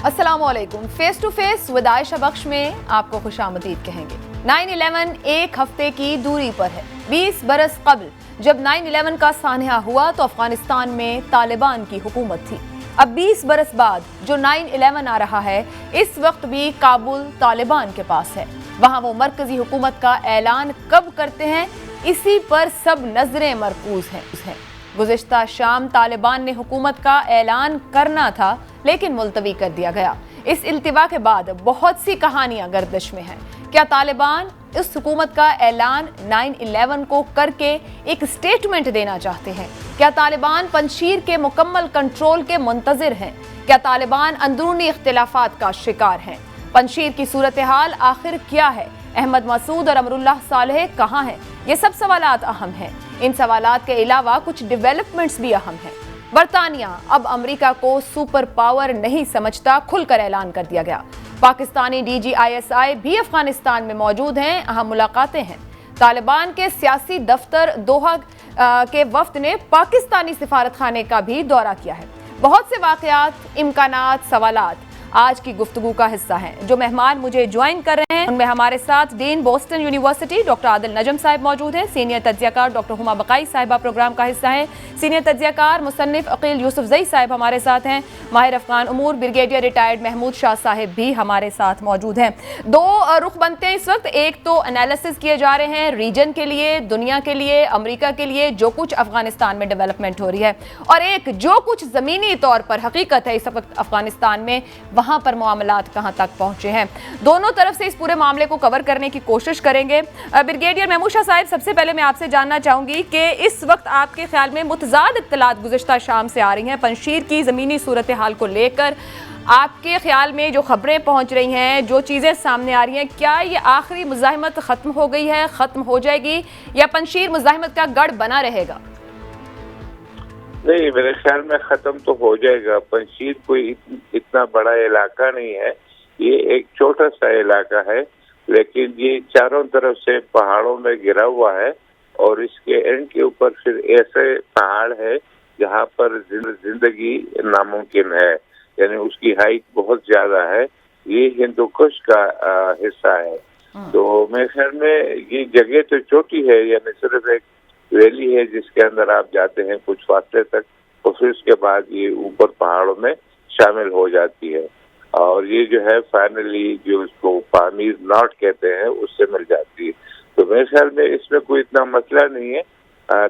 अस्सलामुअलैकुम। Face to face with Ayesha Bakhsh में आपको खुशामदीद कहेंगे। 9/11 एक हफ्ते की दूरी पर है। 20 बरस कबल जब 9/11 का सानहा हुआ तो अफगानिस्तान में तालिबान की हुकूमत थी। अब 20 बरस बाद जो 9/11 आ रहा है, इस वक्त भी काबुल तालिबान के पास है। वहां वो मरकजी हुकूमत का ऐलान कब करते हैं, इसी पर सब नजरें मरकूज हैं। गुज़िश्ता शाम तालिबान ने हुकूमत का ऐलान करना था, लेकिन मुलतवी कर दिया गया। इस इल्तिवा के बाद बहुत सी कहानियां गर्दिश में हैं। क्या तालिबान इस हुकूमत का ऐलान 9/11 को करके एक स्टेटमेंट देना चाहते हैं? क्या तालिबान पंजशीर के मुकम्मल कंट्रोल के मुंतजिर हैं? क्या तालिबान अंदरूनी इख्तिलाफात का शिकार हैं? पंजशीर की सूरत हाल आखिर क्या है? अहमद मसूद और अमरुल्लाह सालेह कहाँ हैं? ये सब सवालात अहम हैं। इन सवालात के अलावा कुछ डेवलपमेंट्स भी अहम हैं। बरतानिया अब अमेरिका को सुपर पावर नहीं समझता, खुलकर ऐलान कर दिया गया। पाकिस्तानी DGISI भी अफगानिस्तान में मौजूद हैं, अहम मुलाकातें हैं। तालिबान के सियासी दफ्तर दोहा के वफ्द ने पाकिस्तानी सिफारत खाने का भी दौरा किया है। बहुत से वाकयात, इम्कानात, सवालात आज की गुफ्तगू का हिस्सा हैं। जो मेहमान मुझे ज्वाइन कर रहे हैं उनमें हमारे साथ dean Boston university doctor Adil Najam साहब मौजूद हैं। सीनियर तज्जियाकार डॉक्टर हुमा बकाई साहिबा प्रोग्राम का हिस्सा हैं। सीनियर तज्जियाकार मुसन्निफ अकील यूसुफजई साहब हमारे साथ हैं। माहिर अफगान उमूर ब्रिगेडियर रिटायर्ड महमूद शाह साहिब भी हमारे साथ मौजूद हैं। दो रुख बनते हैं इस वक्त। एक तो एनालिसिस किए जा रहे हैं रीजन के लिए, दुनिया के लिए, अमरीका के लिए, जो कुछ अफगानिस्तान में डेवलपमेंट हो रही है, और एक जो कुछ जमीनी तौर पर हकीकत है इस वक्त अफगानिस्तान में, वहां पर मामलात कहां तक पहुंचे हैं। दोनों तरफ से इस पूरे मामले को कवर करने की कोशिश करेंगे। ब्रिगेडियर महमूद शाह साहिब, सबसे पहले मैं आपसे जानना चाहूंगी कि इस वक्त आपके ख्याल में मुतजाद इत्तलात गुज़िश्ता शाम से आ रही हैं पंजशीर की ज़मीनी सूरत हाल को लेकर। आपके ख्याल में जो खबरें पहुंच रही हैं, जो चीज़ें सामने आ रही हैं, क्या ये आखिरी मुज़ाहिमत ख़त्म हो गई है, ख़त्म हो जाएगी, या पंजशीर मुज़ाहिमत का गढ़ बना रहेगा? नहीं, मेरे ख्याल में खत्म तो हो जाएगा। पंजशीर कोई इतना बड़ा इलाका नहीं है, ये एक छोटा सा इलाका है, लेकिन ये चारों तरफ से पहाड़ों में घिरा हुआ है और इसके एंड के ऊपर फिर ऐसे पहाड़ है जहाँ पर जिंदगी नामुमकिन है, यानी उसकी हाइट बहुत ज्यादा है। ये हिंदू कुश का हिस्सा है। तो मेरे ख्याल में ये जगह तो छोटी है, यानी सिर्फ एक वैली है जिसके अंदर आप जाते हैं कुछ फासले तक, और फिर उसके बाद ये ऊपर पहाड़ों में शामिल हो जाती है। और ये जो है फाइनली जो उसको पामीर नॉट कहते हैं उससे मिल जाती है। तो मेरे ख्याल में इसमें कोई इतना मसला नहीं है।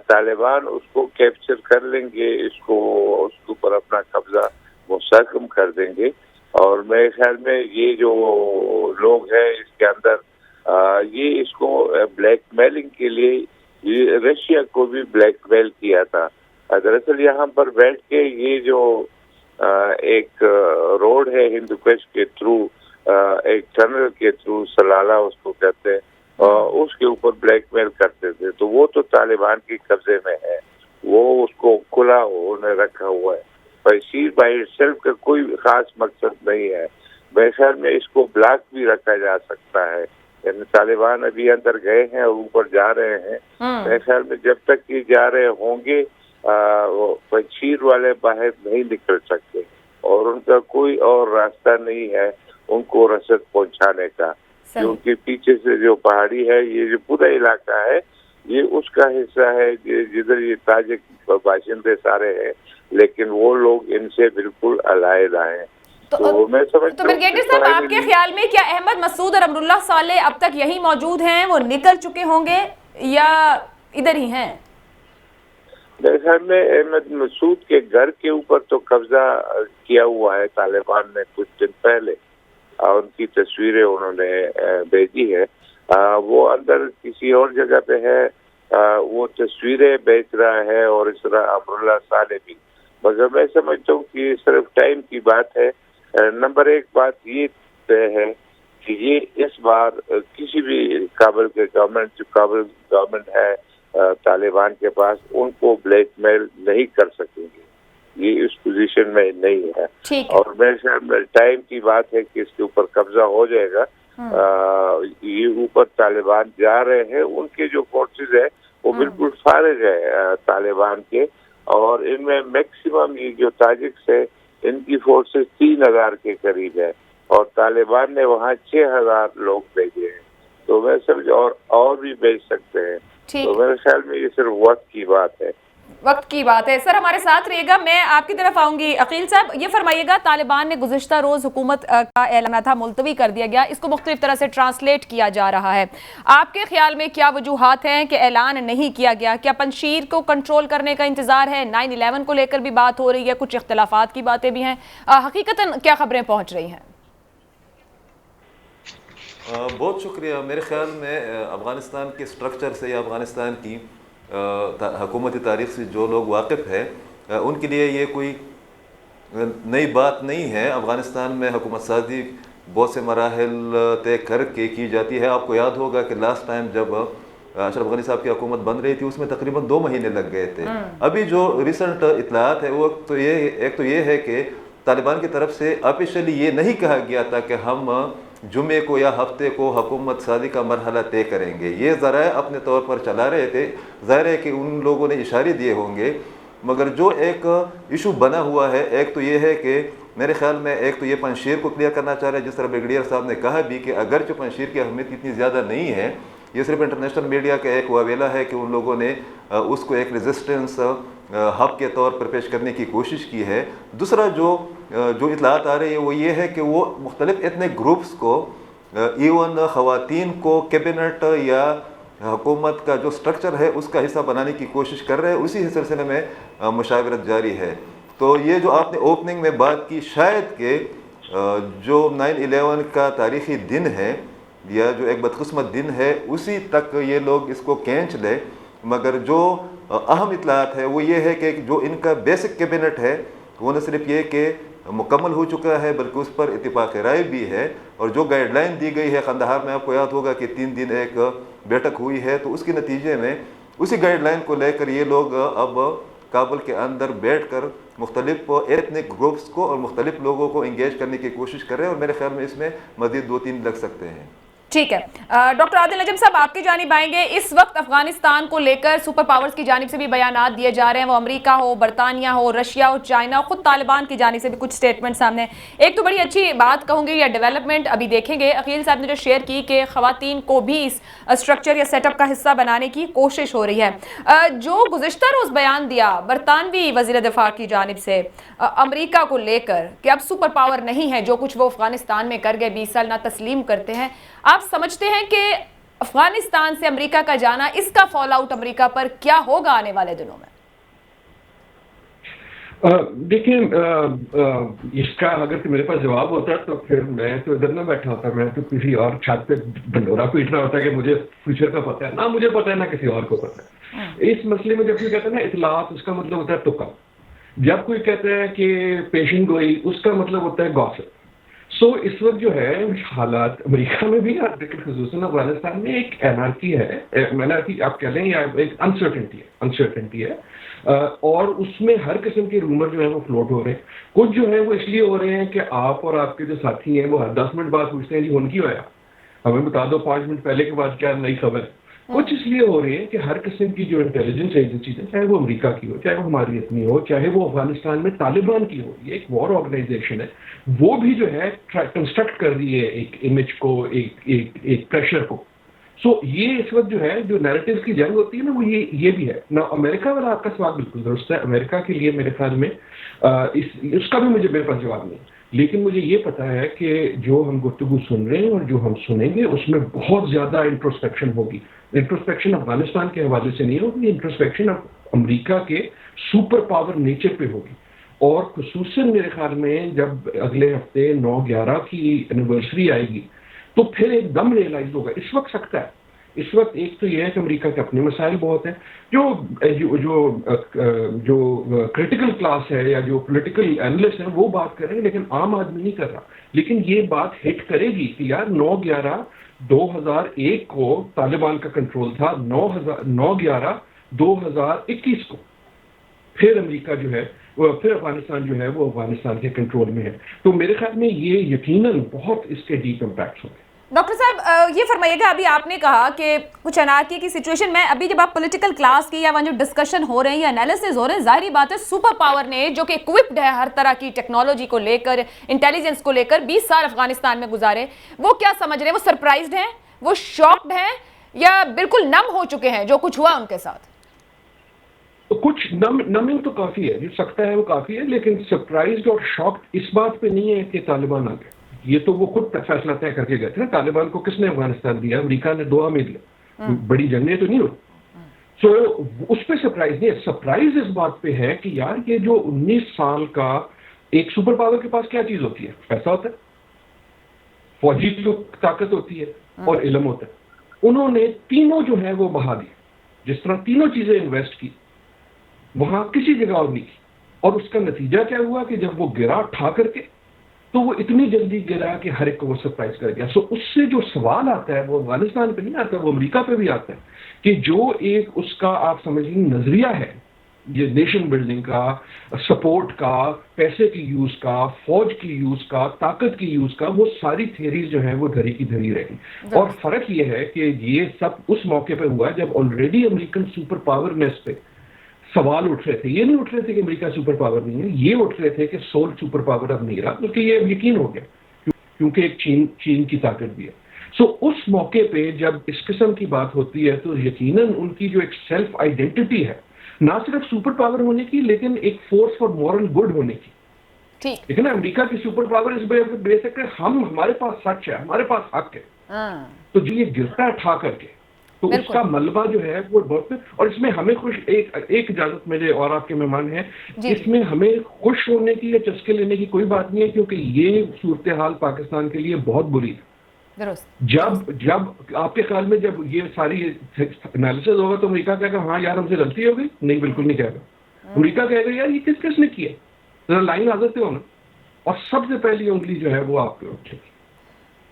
तालिबान उसको कैप्चर कर लेंगे, इसको उसके ऊपर अपना कब्जा मुस्तहकम कर देंगे। और मेरे ख्याल में ये जो लोग हैं इसके अंदर ये इसको ब्लैकमेलिंग के लिए ये रशिया को भी ब्लैकमेल किया था। दरअसल यहाँ पर बैठ के ये जो एक रोड है हिंदू कुश के थ्रू, एक टनल के थ्रू, सलाला उसको कहते हैं, उसके ऊपर ब्लैकमेल करते थे। तो वो तो तालिबान के कब्जे में है, वो उसको खुला होने रखा हुआ है। पंजशीर बाई सेल्फ का कोई खास मकसद नहीं है। मेरे ख्याल में इसको ब्लॉक भी रखा जा सकता है, यानी तालिबान अभी अंदर गए हैं और ऊपर जा रहे हैं। मेरे ख्याल में जब तक ये जा रहे होंगे पंजशीर वाले बाहर नहीं निकल सकते, और उनका कोई और रास्ता नहीं है उनको रसद पहुंचाने का, क्योंकि पीछे से जो पहाड़ी है, ये जो पूरा इलाका है, ये उसका हिस्सा है जिधर ये ताजिक बाशिंदे सारे हैं, लेकिन वो लोग इनसे बिल्कुल अलहदा हैं। तो मैं समझता हूं ब्रिगेडियर साहब, आपके ख्याल में क्या अहमद मसूद और अमरुल्लाह सालेह अब तक यही मौजूद हैं, वो निकल चुके होंगे या इधर ही हैं? मेरे ख्याल में अहमद मसूद के घर के ऊपर तो कब्जा किया हुआ है तालिबान ने कुछ दिन पहले, उनकी तस्वीरें उन्होंने भेजी है। वो अंदर किसी और जगह पे है, वो तस्वीरें बेच रहा है, और इस तरह अमरुल्लाह सालेह भी। मगर मैं समझता हूँ कि सिर्फ टाइम की बात है। नंबर एक बात ये तय है कि ये इस बार किसी भी काबुल के गवर्नमेंट है तालिबान के पास, उनको ब्लैकमेल नहीं कर सकेंगे। ये इस पोजीशन में नहीं है। और मेरे ख्याल में टाइम की बात है कि इसके ऊपर कब्जा हो जाएगा। ये ऊपर तालिबान जा रहे हैं, उनके जो फोर्सेज है वो बिल्कुल फारिग है तालिबान के, और इनमें मैक्सिमम ये जो ताजिक से इनकी फोर्सेस 3000 के करीब है और तालिबान ने वहाँ 6000 लोग भेजे हैं। तो मैं समझ और भी भेज सकते हैं। तो मेरे ख्याल में ये सिर्फ वक्त की बात है। वक्त की बात है। सर हमारे साथ रहिएगा, मैं आपकी तरफ आऊंगी। अकील साहब ये फरमाइएगा, तालिबान ने गुज़िश्ता रोज हुकूमत का ऐलान था मुलतवी कर दिया गया, इसको मुख्तलिफ तरह से ट्रांसलेट किया जा रहा है। आपके ख्याल में क्या वजूहात हैं कि ऐलान नहीं किया गया? क्या पंशीर को कंट्रोल करने का इंतजार है? 9/11 को लेकर भी बात हो रही है, कुछ इख्तलाफात की बातें भी हैं। हकीकतन क्या खबरें पहुंच रही हैं? बहुत शुक्रिया। मेरे ख्याल में अफ़गानिस्तान के स्ट्रक्चर से या अफ़गानिस्तान की हुकूमती तारीख़ से जो लोग वाकिफ़ है उनके लिए ये कोई नई बात नहीं है। अफ़गानिस्तान में हुकूमत साजी बहुत से मराहल तय करके की जाती है। आपको याद होगा कि लास्ट टाइम जब अशरफ गनी साहब की हुकूमत बन रही थी उसमें तकरीबन 2 महीने लग गए थे। अभी जो रिसेंट इत्तलात है वो तो ये है कि तालिबान की तरफ से ऑफिशियली ये नहीं कहा गया था कि हम जुमे को या हफ्ते को हुकूमत साजी का मरहला तय करेंगे। ये ज़राए अपने तौर पर चला रहे थे। ज़ाहिर है कि उन लोगों ने इशारे दिए होंगे, मगर जो एक इशू बना हुआ है, एक तो ये है कि मेरे ख्याल में एक तो ये पंशीर को क्लियर करना चाह रहे हैं, जिस तरह ब्रिगेडियर साहब ने कहा भी कि अगरचे पंशीर की अहमियत इतनी ज़्यादा नहीं है, ये सिर्फ इंटरनेशनल मीडिया का एक वावेला है कि उन लोगों ने उसको एक रेजिस्टेंस हब के तौर पर पेश करने की कोशिश की है। दूसरा जो इतलात आ रही है वो ये है कि वो मुख्तलिफ एथनिक ग्रुप्स को, इवन ख़वातीन को कैबिनेट या हुकूमत का जो स्ट्रक्चर है उसका हिस्सा बनाने की कोशिश कर रहे हैं। उसी सिलसिले में मुशावरत जारी है। तो ये जो आपने ओपनिंग में बात की, शायद कि जो 9/11 का तारीख़ी दिन है या जो एक बदकिस्मत दिन है उसी तक ये लोग इसको खींच ले, मगर जो अहम इतलात है वो ये है कि जो इनका बेसिक कैबिनेट है वो न सिर्फ ये कि मुकम्मल हो चुका है बल्कि उस पर इत्तिफाक राय भी है। और जो गाइडलाइन दी गई है कंदहार में, आपको याद होगा कि 3 दिन एक बैठक हुई है, तो उसके नतीजे में उसी गाइडलाइन को लेकर ये लोग अब काबुल के अंदर बैठकर मुख्तलिफ एथनिक ग्रुप्स को और मुख्तलिफ लोगों को इंगेज करने की कोशिश कर रहे हैं। और मेरे ख्याल में इसमें मज़ीद 2-3 लग सकते हैं। ठीक है, डॉक्टर आदिल नजम साहब आपकी जानिब आएंगे। इस वक्त अफगानिस्तान को लेकर सुपर पावर्स की जानिब से भी बयानात दिए जा रहे हैं, वो अमेरिका हो, बरतानिया हो, रशिया हो, चाइना हो, खुद तालिबान की जानिब से भी कुछ स्टेटमेंट सामने। एक तो बड़ी अच्छी बात कहूंगी या डेवलपमेंट अभी देखेंगे, अकील साहब ने जो शेयर की कि खवातीन को भी इस स्ट्रक्चर या सेटअप का हिस्सा बनाने की कोशिश हो रही है। जो गुज़िश्ता रोज बयान दिया बरतानवी वज़ीर दिफा की जानिब से अमेरिका को लेकर कि अब सुपर पावर नहीं है, जो कुछ वो अफगानिस्तान में कर गए 20 साल ना तस्लीम करते हैं, आप समझते हैं कि अफगानिस्तान से अमेरिका का जाना, इसका फॉल आउट अमेरिका पर क्या होगा आने वाले दिनों में? देखिए, इसका अगर मेरे पास जवाब होता तो फिर मैं तो इधर ना बैठा होता, मैं तो किसी और छत पे ढंडोरा पीट रहा होता कि मुझे फ्यूचर का पता है। ना मुझे पता है ना किसी और को पता है। इस मसले में जब कोई कहता है ना इतलात, उसका मतलब होता है तुक्का। जब कोई कहता है कि पेशन गोई, उसका मतलब होता है गॉसिप। इस वक्त जो है हालात अमेरिका में भी और खुसूसन अफगानिस्तान में एक एनार्की है, एनार्की आप कह लें या एक अनसर्टेनिटी है और उसमें हर किस्म के रूमर जो है वो फ्लोट हो रहे हैं। कुछ जो है वो इसलिए हो रहे हैं कि आप और आपके जो साथी हैं वो हर 10 मिनट बाद पूछते हैं जी उनकी होया, हमें बता दो 5 मिनट पहले के बाद क्या नई खबर है। कुछ इसलिए हो रही है कि हर किस्म की जो इंटेलिजेंस एजेंसी है, चाहे वो अमेरिका की हो, चाहे वो हमारी अपनी हो, चाहे वो अफगानिस्तान में तालिबान की हो, ये एक वॉर ऑर्गेनाइजेशन है, वो भी जो है कंस्ट्रक्ट कर रही है एक इमेज को, एक प्रेशर को। ये इस वक्त जो है जो नैरेटिव्स की जंग होती है ना, वो ये भी है ना। अमेरिका वाला आपका सवाल बिल्कुल दुरुस्त है। अमेरिका के लिए मेरे ख्याल में उसका भी मेरे पास जवाब नहीं, लेकिन मुझे ये पता है कि जो हम गुफ्तगू सुन रहे हैं और जो हम सुनेंगे उसमें बहुत ज़्यादा इंट्रोस्पेक्शन होगी। इंट्रोस्पेक्शन अफगानिस्तान के हवाले से नहीं होगी, इंट्रोस्पेक्शन अमेरिका के सुपर पावर नेचर पे होगी। और खुसूसन मेरे ख्याल में जब अगले हफ्ते 9/11 की एनिवर्सरी आएगी तो फिर एकदम रियलाइज होगा। इस वक्त सकता है, इस वक्त एक तो यह है कि अमेरिका के अपने मसाइल बहुत हैं, जो क्रिटिकल क्लास है या जो पॉलिटिकल एनालिस्ट हैं वो बात कर रहे हैं, लेकिन आम आदमी नहीं कर रहा। लेकिन ये बात हिट करेगी कि यार 9/11 2001 को तालिबान का कंट्रोल था, 9/11 2021 को फिर अमेरिका जो है फिर अफगानिस्तान जो है वो अफगानिस्तान के कंट्रोल में है। तो मेरे ख्याल में ये यकीनन बहुत इसके डीप इम्पैक्ट होंगे। डॉक्टर साहब ये फरमाइएगा, अभी आपने कहा कि कुछ अनारकी की सिचुएशन में, अभी जब आप पॉलिटिकल क्लास की या वहाँ जो डिस्कशन हो रहे हैं या एनालिसिस हो रहे हैं, जाहिर बात है सुपर पावर ने जो कि इक्विप्ड है हर तरह की टेक्नोलॉजी को लेकर, इंटेलिजेंस को लेकर 20 साल अफगानिस्तान में गुजारे, वो क्या समझ रहे हैं? वो सरप्राइज्ड हैं, वो शॉक्ड हैं, या बिल्कुल नम हो चुके हैं जो कुछ हुआ उनके साथ? तो कुछ नमिंग तो काफी है, जो सकता है वो काफी है, लेकिन सरप्राइज और शॉक इस बात पे नहीं है कि तालिबान आ गए। ये तो वो खुद फैसला तय करके गए थे ना। तालिबान को किसने अफगानिस्तान दिया? अमेरिका ने दुआ में दिया, बड़ी जंगें तो नहीं हुई। सो उस पर सरप्राइज नहीं है। सरप्राइज इस बात पे है कि यार ये जो 19 साल का एक सुपर पावर के पास क्या चीज होती है? पैसा होता है, फौजी की ताकत होती है और इल्म होता है। उन्होंने तीनों जो है वो बहा दिए। जिस तरह तीनों चीजें इन्वेस्ट की, वहां किसी जगह और नहीं की। और उसका नतीजा क्या हुआ कि जब वो गिरा ठा करके, तो वो इतनी जल्दी गिरा कि हर एक को वो सरप्राइज कर गया। सो उससे जो सवाल आता है वो अफगानिस्तान पे नहीं आता, वो अमेरिका पे भी आता है कि जो एक उसका आप समझ लीजिए नजरिया है, ये नेशन बिल्डिंग का, सपोर्ट का, पैसे की यूज का, फौज की यूज का, ताकत की यूज का, वो सारी थियरीज जो है वो धरी की धरी रही। और फर्क ये है कि ये सब उस मौके पे हुआ जब ऑलरेडी अमेरिकन सुपर पावरनेस पे सवाल उठ रहे थे। ये नहीं उठ रहे थे कि अमेरिका सुपर पावर नहीं है, ये उठ रहे थे कि सोल सुपर पावर अब नहीं रहा, क्योंकि ये यकीन हो गया, क्योंकि एक चीन की ताकत भी है। सो उस मौके पे जब इस किस्म की बात होती है तो यकीनन उनकी जो एक सेल्फ आइडेंटिटी है, ना सिर्फ सुपर पावर होने की, लेकिन एक फोर्स फॉर मॉरल गुड होने की। ठीक, लेकिन अमेरिका की सुपर पावर इस बेसिक है, हमारे पास सच है, हमारे पास हक है। तो जो ये गिरता है ठा करके, तो उसका मलबा जो है वो बहुत। और इसमें हमें एक इजाजत मेरे और आपके मेहमान हैं, इसमें हमें खुश होने की या चस्के लेने की कोई बात नहीं है, क्योंकि ये सूरत हाल पाकिस्तान के लिए बहुत बुरी है। जब आपके ख्याल में जब ये सारी एनालिसिस होगा तो अमेरिका कहेगा हाँ यार हमसे गलती हो गई? नहीं, बिल्कुल नहीं कहेगा। अमेरिका कहेगा यार ये किसने किया, जरा लाइन आदत हो ना। और सबसे पहली उंगली जो है वो आपके उठेगी।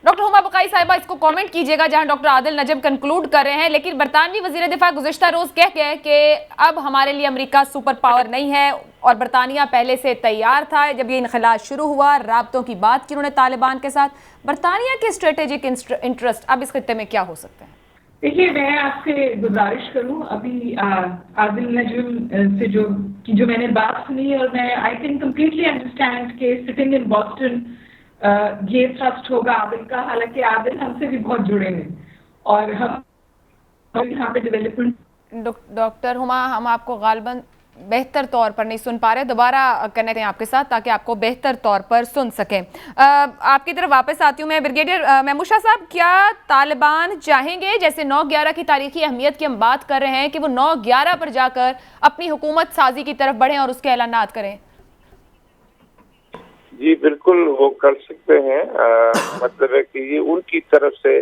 डॉक्टर हुमा बकाई साहिबा, इसको कमेंट कीजिएगा जहां डॉक्टर आदिल नजम कंक्लूड कर रहे हैं। लेकिन बरतानवी वजीर दिफा गुज़िश्ता रोज कह गए कि अब हमारे लिए अमेरिका सुपर पावर नहीं है, और बरतानिया पहले से तैयार था। जब ये इनखिलाफ शुरू हुआ, राब्तों की बात की उन्होंने तालिबान के साथ। बरतानिया के स्ट्रेटेजिक इंटरेस्ट अब इस खित्ते में क्या हो सकते हैं? देखिए, मैं आपसे गुजारिश करूं, अभी आदिल नजम से जो मैंने बात सुनी, और मैं आई कैन कम्प्लीटली अंडरस्टैंड के सिटिंग इन बॉस्टन ये ट्रस्ट होगा आदिल का। हालांकि आदिल हमसे भी बहुत जुड़े हैं और हम यहाँ पे डेवलपमेंट। डॉक्टर हुमा, हम आपको गालिबन बेहतर तौर पर नहीं सुन पा रहे, दोबारा कनेक्ट हैं आपके साथ ताकि आपको बेहतर तौर पर सुन सकें। आपकी तरफ वापस आती हूँ मैं। ब्रिगेडियर महमूद साहब, क्या तालिबान चाहेंगे, जैसे 9/11 की तारीखी अहमियत की हम बात कर रहे हैं, कि वो 9/11 पर जाकर अपनी हुकूमत साजी की तरफ बढ़ें और उसके ऐलानात करें? जी बिल्कुल, वो कर सकते हैं। मतलब है कि ये उनकी तरफ से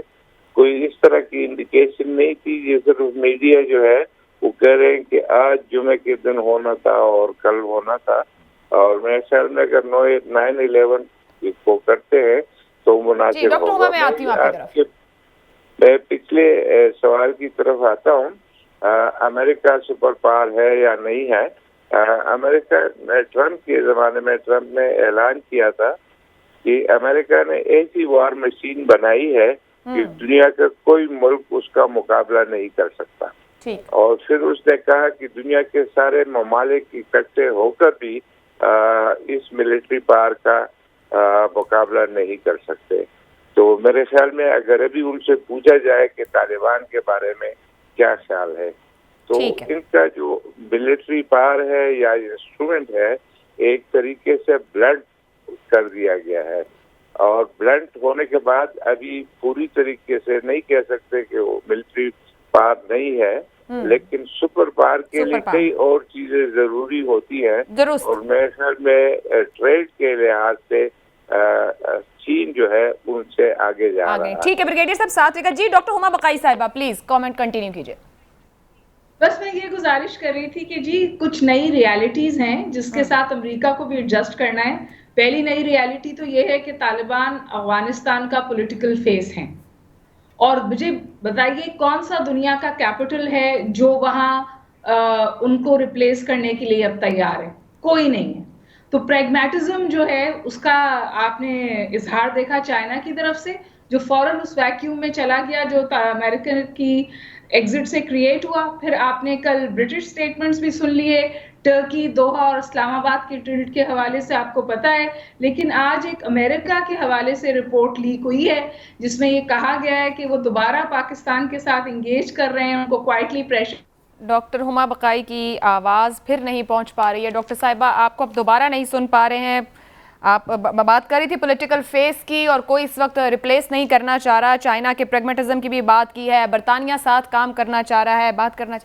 कोई इस तरह की इंडिकेशन नहीं थी। ये सिर्फ मीडिया जो है वो कह रहे हैं कि आज जुमे के दिन होना था और कल होना था। और मेरे ख्याल में अगर 9/11 को करते हैं तो मुनासिब होगा। मैं पिछले सवाल की तरफ आता हूँ। अमेरिका सुपर पावर है या नहीं है? अमेरिका ने ट्रंप के ज़माने में ट्रंप ने ऐलान किया था कि अमेरिका ने ऐसी वॉर मशीन बनाई है कि दुनिया का कोई मुल्क उसका मुकाबला नहीं कर सकता। और फिर उसने कहा कि दुनिया के सारे ममालिक इकट्ठे होकर भी इस मिलिट्री पावर का मुकाबला नहीं कर सकते। तो मेरे ख्याल में अगर अभी उनसे पूछा जाए कि तालिबान के बारे में क्या ख्याल है, तो इनका जो मिलिट्री पावर है या इंस्ट्रूमेंट है, एक तरीके से ब्लंट कर दिया गया है। और ब्लंट होने के बाद अभी पूरी तरीके से नहीं कह सकते कि वो मिलिट्री पावर नहीं है, लेकिन सुपर पावर के लिए कई और चीजें जरूरी होती हैं। और मेरे ख्याल में ट्रेड के लिहाज से चीन जो है उनसे आगे जा रहा है। ठीक है ब्रिगेडियर साहब, साथ रहेगा जी। डॉक्टर हुमा बकाई साहिबा, प्लीज कमेंट कंटिन्यू कीजिए। बस मैं ये गुजारिश कर रही थी कि जी कुछ नई रियलिटीज हैं जिसके साथ अमेरिका को भी एडजस्ट करना है। पहली नई रियलिटी तो ये है कि तालिबान अफगानिस्तान का पॉलिटिकल फेस है, और मुझे बताइए कौन सा दुनिया का कैपिटल है जो वहां उनको रिप्लेस करने के लिए अब तैयार है? कोई नहीं है। तो प्रैग्मेटिज्म जो है उसका आपने इजहार देखा चाइना की तरफ से, जो फौरन उस वैक्यूम में चला गया जो अमेरिका की एग्जिट से क्रिएट हुआ। फिर आपने कल ब्रिटिश स्टेटमेंट्स भी सुन लिए, टर्की, दोहा और इस्लामाबाद के टिल्ट के हवाले से आपको पता है, लेकिन आज एक अमेरिका के हवाले से रिपोर्ट लीक हुई है जिसमें ये कहा गया है कि वो दोबारा पाकिस्तान के साथ इंगेज कर रहे हैं, उनको क्वाइटली प्रेशर। डॉक्टर हुमा बकाई की आवाज़ फिर नहीं पहुंच पा रही है। डॉक्टर साहिबा, आपको अब दोबारा नहीं सुन पा रहे हैं। आप बात कर रही थी पॉलिटिकल फेस की, और कोई इस वक्त रिप्लेस नहीं करना चाह रहा। चाइना के प्रेगमेटिज्म की भी बात की है, बरतानिया साथ काम करना चाह रहा है, बात करना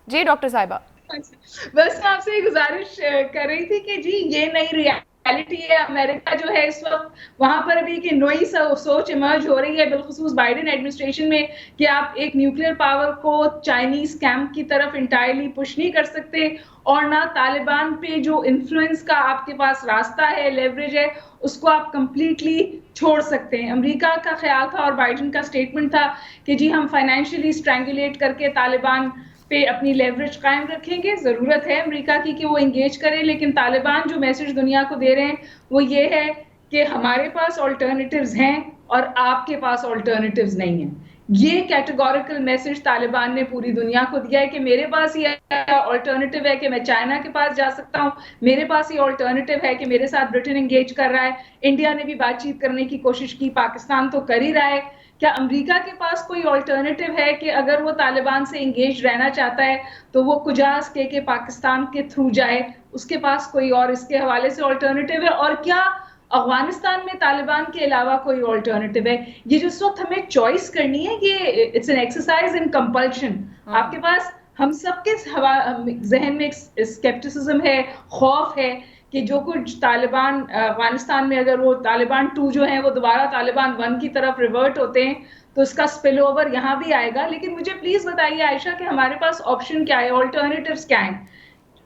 जी डॉक्टर साहिबा। बस मैं आपसे ये गुजारिश कर रही थी कि जी ये नई रियलिटी है। अमेरिका जो है इस वक्त वहां पर भी कि नई सोच इमर्ज हो रही है, बिलखुसूस बाइडेन एडमिनिस्ट्रेशन में, कि आप एक न्यूक्लियर पावर को चाइनीज कैंप की तरफ इंटायरली पुश नहीं कर सकते, और ना तालिबान पे जो इन्फ्लुएंस का आपके पास रास्ता है, लेवरेज है, उसको आप कंप्लीटली छोड़ सकते हैं। अमेरिका का ख्याल था और बाइडेन का स्टेटमेंट था कि जी हम फाइनेंशियली स्ट्रैंगुलेट करके तालिबान पे अपनी लेवरेज कायम रखेंगे। जरूरत है अमेरिका की कि वो एंगेज करे, लेकिन तालिबान जो मैसेज दुनिया को दे रहे हैं वो ये है कि हमारे पास ऑल्टरनेटिव्स हैं और आपके पास ऑल्टरनेटिव्स नहीं हैं। ये कैटेगोरिकल मैसेज तालिबान ने पूरी दुनिया को दिया है कि मेरे पास ये ऑल्टरनेटिव है कि मैं चाइना के पास जा सकता हूँ, मेरे पास ये ऑल्टरनेटिव है कि मेरे साथ ब्रिटेन एंगेज कर रहा है, इंडिया ने भी बातचीत करने की कोशिश की, पाकिस्तान तो कर ही रहा है। क्या अमेरिका के पास कोई ऑल्टरनेटिव है कि अगर वो तालिबान से एंगेज रहना चाहता है तो वो कुजास के पाकिस्तान के थ्रू जाए? उसके पास कोई और इसके हवाले से ऑल्टरनेटिव है? और क्या अफगानिस्तान में तालिबान के अलावा कोई ऑल्टरनेटिव है? ये जो इस वक्त हमें चॉइस करनी है, ये it's an exercise in compulsion. आपके पास हम सबके जहन में स्केप्टिसिज्म है, खौफ है कि जो कुछ तालिबान अफगानिस्तान में, अगर वो तालिबान 2 जो है वो दोबारा तालिबान 1 की तरफ रिवर्ट होते हैं तो इसका स्पिल ओवर यहाँ भी आएगा। लेकिन मुझे प्लीज बताइए आयशा कि हमारे पास ऑप्शन क्या है, ऑल्टरनेटिव्स क्या हैं?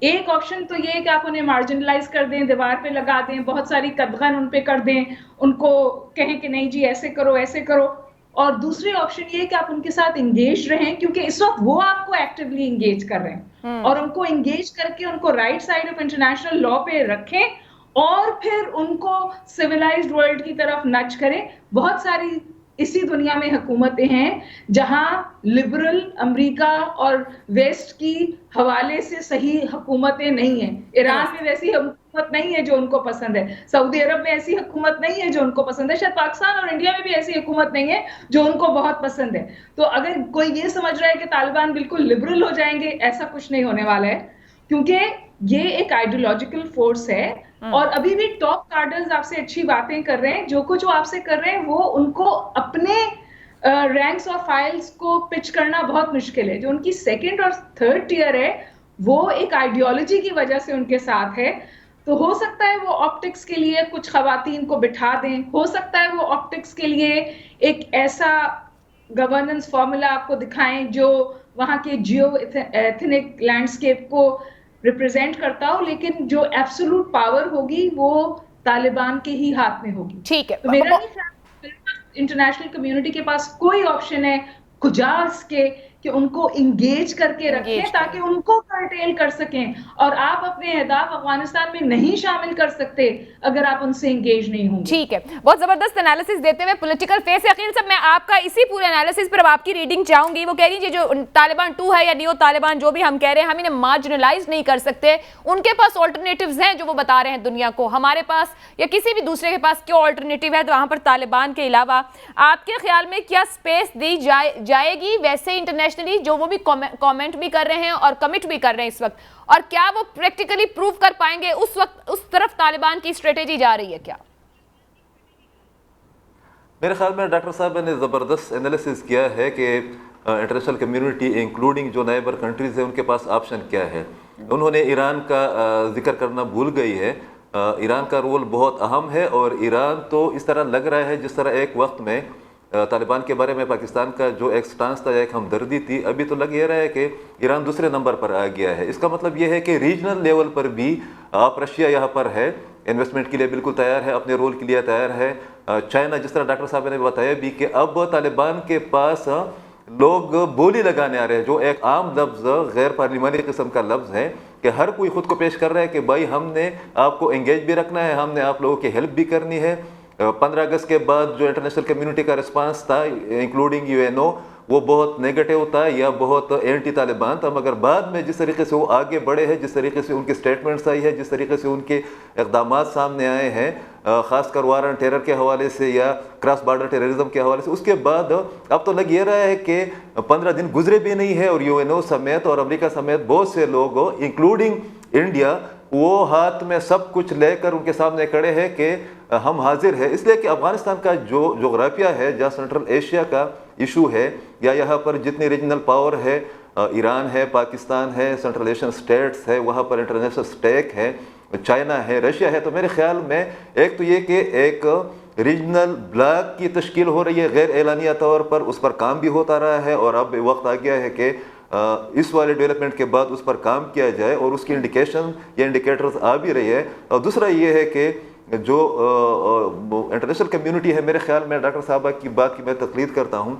एक ऑप्शन तो ये है कि आप उन्हें मार्जिनलाइज कर दें, दीवार पे लगा दें, बहुत सारी कदगन उन पे कर दें, उनको कहें कि नहीं जी ऐसे करो ऐसे करो। और दूसरी ऑप्शन ये है कि आप उनके साथ इंगेज रहें, क्योंकि इस वक्त वो आपको एक्टिवली इंगेज कर रहे हैं, और उनको इंगेज करके उनको right side of international law पे रखें और फिर उनको सिविलाइज्ड वर्ल्ड की तरफ नच करें। बहुत सारी इसी दुनिया में हुकूमतें हैं जहां लिबरल अमेरिका और वेस्ट की हवाले से सही हुकूमतें नहीं है। ईरान में वैसी हुकूमत नहीं है जो उनको पसंद है, सऊदी अरब में ऐसी हुकूमत नहीं है जो उनको पसंद है, शायद पाकिस्तान और इंडिया में भी ऐसी हुकूमत नहीं है जो उनको बहुत पसंद है। तो अगर कोई ये समझ रहा है कि तालिबान बिल्कुल लिबरल हो जाएंगे, ऐसा कुछ नहीं होने वाला है, क्योंकि ये एक आइडियोलॉजिकल फोर्स है। और अभी भी टॉप कार्डर्स आपसे अच्छी बातें कर रहे हैं, जो कुछ वो आपसे कर रहे हैं वो उनको अपने रैंक्स और फाइल्स को पिच करना बहुत मुश्किल है। जो उनकी सेकंड और थर्ड टियर है वो एक आइडियोलॉजी की वजह से उनके साथ है। तो हो सकता है वो ऑप्टिक्स के लिए कुछ खवातीन को बिठा दें, हो सकता है वो ऑप्टिक्स के लिए एक ऐसा गवर्नेंस फॉर्मूला आपको दिखाएं जो वहां के जियो एथनिक लैंडस्केप को रिप्रेजेंट करता हो, लेकिन जो एब्सोल्यूट पावर होगी वो तालिबान के ही हाथ में होगी। ठीक है, तो मेरा इंटरनेशनल कम्युनिटी के पास कोई ऑप्शन है खुजास के कि उनको इंगेज करके रखें ताकि उनको कर्टेल कर सकें, और आप अपने अहदाफ अफगानिस्तान में नहीं शामिल कर सकते अगर आप उनसे इंगेज नहीं होंगे। ठीक है, बहुत जबरदस्त एनालिसिस देते हुए पॉलिटिकल फेस। यकीन साहब, मैं आपका इसी पूरे एनालिसिस पर अब आपकी रीडिंग चाहूंगी। वो कह रही है जो तालिबान 2 है या नियो तालिबान जो भी हम कह रहे हैं, हम इन्हें मार्जिनलाइज नहीं कर सकते, उनके पास ऑल्टरनेटिव्स हैं जो वो बता रहे हैं दुनिया को, हमारे पास या किसी भी दूसरे के पास क्या ऑल्टरनेटिव है तो वहां पर तालिबान के अलावा आपके ख्याल में क्या स्पेस दी जाएगी वैसे इंटरनेशनली, जो वो भी कमेंट भी कर रहे हैं और कमिट भी कर रहे हैं इस वक्त, और क्या वो प्रैक्टिकली प्रूव कर पाएंगे उस वक्त उस तरफ तालिबान की स्ट्रेटेजी जा रही है क्या? मेरे ख्याल में डॉक्टर साहब ने ज़बरदस्त एनालिसिस किया है कि इंटरनेशनल कम्युनिटी इंक्लूडिंग जो नाइबर कंट्रीज़ है उनके पास ऑप्शन क्या है। उन्होंने ईरान का जिक्र करना भूल गई है। ईरान का रोल बहुत अहम है, और ईरान तो इस तरह लग रहा है जिस तरह एक वक्त में तालिबान के बारे में पाकिस्तान का जो एक स्टांस था, एक हमदर्दी थी, अभी तो लग ये रहा है कि ईरान दूसरे नंबर पर आ गया है। इसका मतलब ये है कि रीजनल लेवल पर भी आप रशिया यहाँ पर है, इन्वेस्टमेंट के लिए बिल्कुल तैयार है, अपने रोल के लिए तैयार है। चाइना, जिस तरह डॉक्टर साहब ने बताया भी कि अब तालिबान के पास लोग बोली लगाने आ रहे हैं, जो एक आम लफ्ज़ गैर पार्लिमानी किस्म का लफ्ज़ है कि हर कोई खुद को पेश कर रहा है कि भाई हमने आपको एंगेज भी रखना है, हमने आप लोगों की हेल्प भी करनी है। 15 अगस्त के बाद जो इंटरनेशनल कम्युनिटी का रिस्पांस था, इंक्लूडिंग यूएनओ, वो बहुत नेगेटिव था या बहुत एंटी तालिबान था। मगर बाद में जिस तरीके से वो आगे बढ़े हैं, जिस तरीके से उनकी स्टेटमेंट्स आई है, जिस तरीके से उनके इक़दाम सामने आए हैं, ख़ासकर वार ऑन टेरर के हवाले से या क्रॉस बॉर्डर टेररिज्म के हवाले से, उसके बाद अब तो लग ये रहा है कि 15 दिन गुजरे भी नहीं है और यूएनओ समेत और अमेरिका समेत बहुत से लोग इंक्लूडिंग इंडिया वो हाथ में सब कुछ लेकर उनके सामने खड़े हैं कि हम हाजिर हैं। इसलिए कि अफ़गानिस्तान का जो जोग्राफिया है, जहाँ सेंट्रल एशिया का इशू है या यहाँ पर जितनी रीजनल पावर है, ईरान है, पाकिस्तान है, सेंट्रल एशियन स्टेट्स है, वहाँ पर इंटरनेशनल स्टेक है, चाइना है, रशिया है, तो मेरे ख्याल में एक तो ये कि एक रीजनल ब्लॉक की तश्कील हो रही है गैर एलानिया तौर पर, उस पर काम भी होता रहा है और अब वक्त आ गया है कि इस वाले डेवलपमेंट के बाद उस पर काम किया जाए और उसकी इंडिकेशन या इंडिकेटर्स आ भी रही है। और दूसरा ये है कि जो इंटरनेशनल कम्युनिटी है, मेरे ख्याल में डॉक्टर साहबा की बात की मैं तकलीद करता हूँ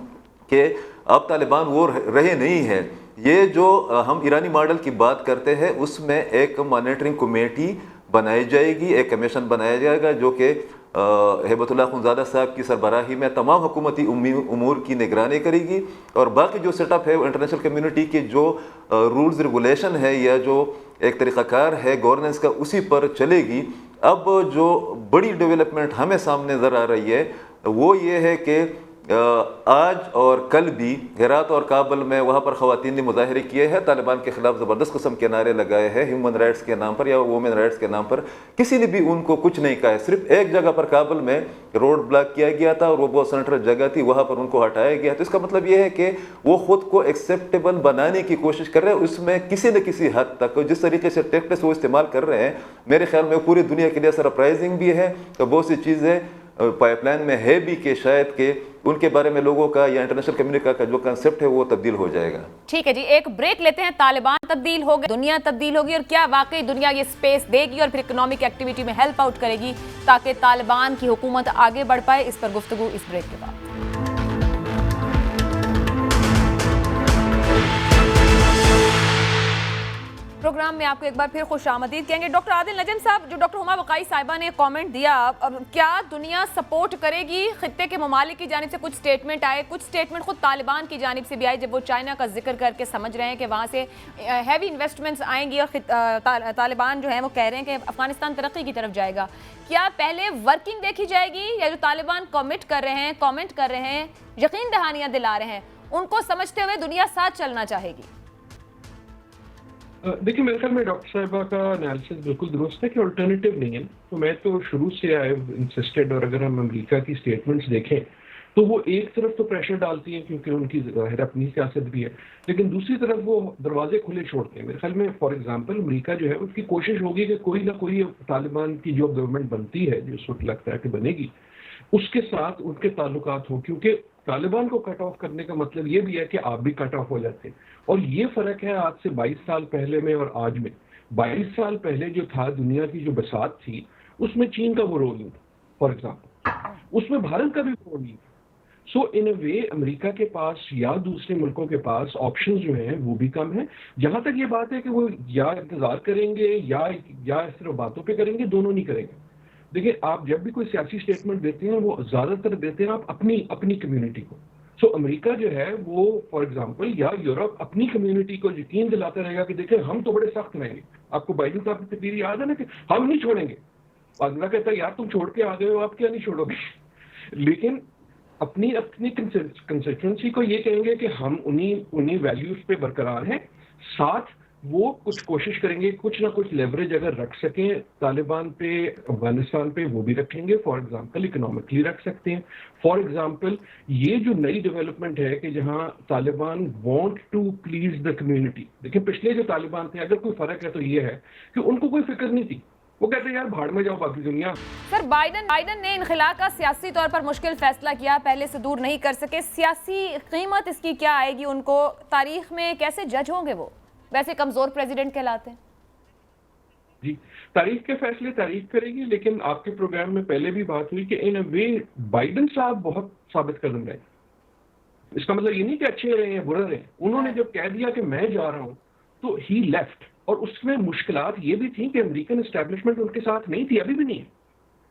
कि अब तालिबान वो रहे नहीं है। ये जो हम ईरानी मॉडल की बात करते हैं उसमें एक मॉनिटरिंग कमेटी बनाई जाएगी, एक कमीशन बनाया जाएगा जो कि हेबतुल्लाह खुनज़ादा साहब की सरबराही में तमाम हुकूमती उमूर की निगरानी करेगी और बाकी जो सेटअप है वो इंटरनेशनल कम्युनिटी के जो रूल्स रेगुलेशन है या जो एक तरीक़ाकार है गवर्नेंस का, उसी पर चलेगी। अब जो बड़ी डेवलपमेंट हमें सामने नज़र आ रही है वो ये है कि आज और कल भी हेरात और काबुल में वहाँ पर ख़वातीन ने मुजाहरे किए हैं, तालिबान के ख़िलाफ़ ज़बरदस्त किस्म के नारे लगाए हैं ह्यूमन राइट्स के नाम पर या वुमेन राइट्स के नाम पर। किसी ने भी उनको कुछ नहीं कहा है। सिर्फ एक जगह पर काबुल में रोड ब्लॉक किया गया था और वो बहुत सेंट्रल जगह थी, वहाँ पर उनको हटाया गया। तो इसका मतलब ये है कि वो ख़ुद को एक्सेप्टेबल बनाने की कोशिश कर रहे हैं। उसमें किसी न किसी हद तक जिस तरीके से टेक्टिक्स वो इस्तेमाल कर रहे हैं, मेरे ख्याल में पूरी दुनिया के लिए सरप्राइजिंग भी है। तो बहुत सी चीज़ें पाइपलाइन में है भी कि शायद के उनके बारे में लोगों का या इंटरनेशनल कम्युनिटी का जो कंसेप्ट है वो तब्दील हो जाएगा। ठीक है जी, एक ब्रेक लेते हैं। तालिबान तब्दील हो गए, दुनिया तब्दील होगी और क्या वाकई दुनिया ये स्पेस देगी और फिर इकोनॉमिक एक्टिविटी में हेल्प आउट करेगी ताकि तालिबान की हुकूमत आगे बढ़ पाए? इस पर गुफ्तगू इस ब्रेक के बाद। प्रोग्राम में आपको एक बार फिर खुशामदीद कहेंगे। डॉक्टर आदिल नजम साहब, जो डॉक्टर हुमा वकाई साहिबा ने कमेंट दिया, अब क्या दुनिया सपोर्ट करेगी? खित्ते के ममालिक की जानिब से कुछ स्टेटमेंट आए, कुछ स्टेटमेंट खुद तालिबान की जानिब से भी आए जब वो चाइना का जिक्र करके समझ रहे हैं कि वहाँ से हैवी इन्वेस्टमेंट्स आएंगी और तालिबान जो है वो कह रहे हैं कि अफगानिस्तान तरक्की की तरफ जाएगा। क्या पहले वर्किंग देखी जाएगी या जो तालिबान कमेंट कर रहे हैं, यकीन दहानियाँ दिला रहे हैं, उनको समझते हुए दुनिया साथ चलना चाहेगी? देखिए, मेरे ख्याल में डॉक्टर साहिबा का एनालिसिस बिल्कुल दुरुस्त है कि अल्टरनेटिव नहीं है। तो मैं तो शुरू से आई इंसिस्टेड, और अगर हम अमेरिका की स्टेटमेंट्स देखें तो वो एक तरफ तो प्रेशर डालती है क्योंकि उनकी ज़ाहिर अपनी सियासत भी है, लेकिन दूसरी तरफ वो दरवाजे खुले छोड़ते हैं। मेरे ख्याल में फॉर एग्जांपल अमेरिका जो है उसकी कोशिश होगी कि कोई ना कोई तालिबान की जो गवर्नमेंट बनती है, जो इस वक्त लगता है कि बनेगी, उसके साथ उनके ताल्लुकात हो, क्योंकि तालिबान को कट ऑफ करने का मतलब ये भी है कि आप भी कट ऑफ हो जाते हैं। और ये फ़र्क है आज से 22 साल पहले में और आज में। 22 साल पहले जो था, दुनिया की जो बसात थी, उसमें चीन का वो रोल नहीं था फॉर एग्जाम्पल, उसमें भारत का भी रोल नहीं था। सो इन अ वे अमेरिका के पास या दूसरे मुल्कों के पास ऑप्शंस जो हैं वो भी कम है। जहाँ तक ये बात है कि वो या इंतज़ार करेंगे या सिर्फ बातों पे करेंगे, दोनों नहीं करेंगे। देखिए, आप जब भी कोई सियासी स्टेटमेंट देते हैं वो ज़्यादातर देते हैं आप अपनी कम्युनिटी को। सो अमेरिका जो है वो फॉर एग्जांपल या यूरोप अपनी कम्युनिटी को यकीन दिलाता रहेगा कि देखिए हम तो बड़े सख्त रहेंगे। आपको बाइडेन साहब की तकरीर याद है ना कि हम नहीं छोड़ेंगे। अगला कहता है यार तुम छोड़ के आ गए हो, आप क्या नहीं छोड़ोगे? लेकिन अपनी कंस्टिट्यूएंसी को ये कहेंगे कि हम उन्हीं वैल्यूज पे बरकरार हैं, साथ वो कुछ कोशिश करेंगे, कुछ ना कुछ लेवरेज अगर रख सकें तालिबान पे, अफगानिस्तान पे, वो भी रखेंगे। फॉर एग्जांपल इकोनॉमिकली रख सकते हैं। फॉर एग्जांपल ये जो नई डेवलपमेंट है कि जहां Taliban want to please the community. देखिए, पिछले जो तालिबान थे, अगर कोई फर्क है तो ये है कि उनको कोई फिक्र नहीं थी। वो कहते हैं यार भाड़ में जाओ बाकी दुनिया। सर, बाइडन ने इनखिला का सियासी तौर पर मुश्किल फैसला किया, पहले से दूर नहीं कर सके। सियासी कीमत इसकी क्या आएगी उनको? तारीख में कैसे जज होंगे वो? वैसे कमजोर प्रेसिडेंट कहलाते हैं। जी, तारीख के फैसले तारीख करेगी, लेकिन आपके प्रोग्राम में पहले भी बात हुई कि इन अ वे बाइडन साहब बहुत साबित कदम रहे। इसका मतलब ये नहीं कि अच्छे रहे हैं बुरे रहे। उन्होंने जब कह दिया कि मैं जा रहा हूं तो ही लेफ्ट, और उसमें मुश्किलात ये भी थी कि अमेरिकन एस्टेब्लिशमेंट उनके साथ नहीं थी, अभी भी नहीं है।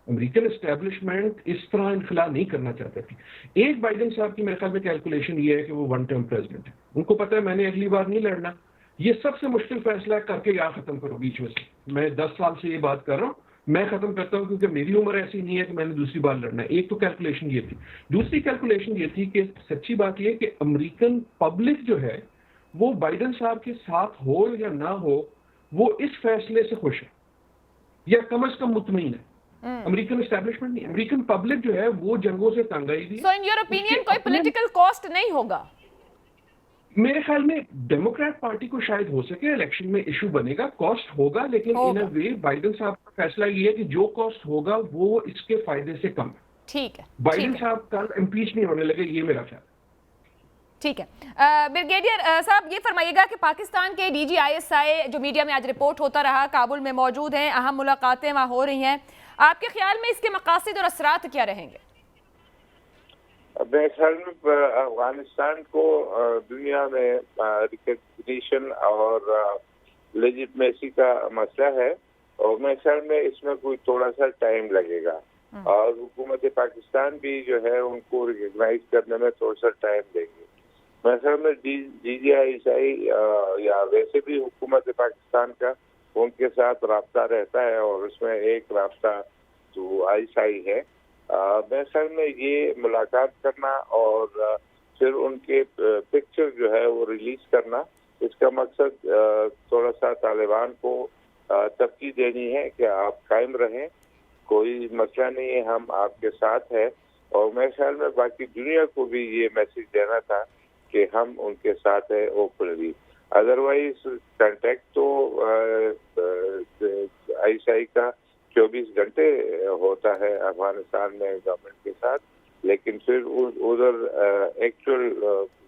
अमेरिकन एस्टेब्लिशमेंट इस तरह इनखला नहीं करना चाहती थी। एक बाइडेन साहब की मेरे ख्याल में कैलकुलेशन ये है कि वो 1 टर्म प्रेसिडेंट है, उनको पता है मैंने अगली बार नहीं लड़ना, ये सबसे मुश्किल फैसला करके या खत्म करो बीच में से। मैं 10 साल से ये बात कर रहा हूँ, मैं खत्म करता हूँ क्योंकि मेरी उम्र ऐसी नहीं है कि मैंने दूसरी बार लड़ना है। एक तो कैलकुलेशन ये थी, दूसरी कैलकुलेशन ये थी कि सच्ची बात ये कि अमेरिकन पब्लिक जो है वो बाइडेन साहब के साथ हो या ना हो, वो इस फैसले से खुश है या कम से कम मुतमईन है। अमेरिकन एस्टेब्लिशमेंट नहीं, अमेरिकन पब्लिक जो है वो जंगों से तंग आई थी। सो इन योर ओपिनियन कोई पॉलिटिकल कॉस्ट नहीं होगा? मेरे ख्याल में डेमोक्रेट पार्टी को शायद हो सके इलेक्शन में इशू बनेगा, कॉस्ट होगा, लेकिन इन अ वे बाइडेन साहब का फैसला ये है कि जो कॉस्ट होगा वो इसके फायदे से कम है। ठीक है, बाइडेन साहब कल इम्पीच नहीं होने लगे, ये मेरा ख्याल। ठीक है। ब्रिगेडियर साहब ये फरमाइएगा कि पाकिस्तान के DGISI जो मीडिया में आज रिपोर्ट होता रहा काबुल में मौजूद हैं, अहम मुलाकातें वहाँ हो रही हैं, आपके ख्याल में इसके मकासद और असरात क्या रहेंगे? मेरे ख्याल में अफगानिस्तान को दुनिया में रिकग्निशन और लेजिटमेसी का मसला है और मेरे ख्याल में इसमें कोई थोड़ा सा टाइम लगेगा और हुकूमत पाकिस्तान भी जो है उनको रिकग्नाइज करने में थोड़ा सा टाइम देगी। मेरे ख्याल में DGISI या वैसे भी हुकूमत पाकिस्तान का उनके साथ राब्ता रहता है और उसमें एक राब्ता जो ISI है। मेरे ख्याल में ये मुलाकात करना और फिर उनके पिक्चर जो है वो रिलीज करना, इसका मकसद थोड़ा सा तालिबान को तबकी देनी है कि आप कायम रहें, कोई मसला नहीं है, हम आपके साथ हैं। और मेरे ख्याल में बाकी दुनिया को भी ये मैसेज देना था कि हम उनके साथ हैं ओपनली। अदरवाइज कांटेक्ट तो ISI का 24 घंटे होता है अफगानिस्तान में गवर्नमेंट के साथ, लेकिन फिर उधर एक्चुअल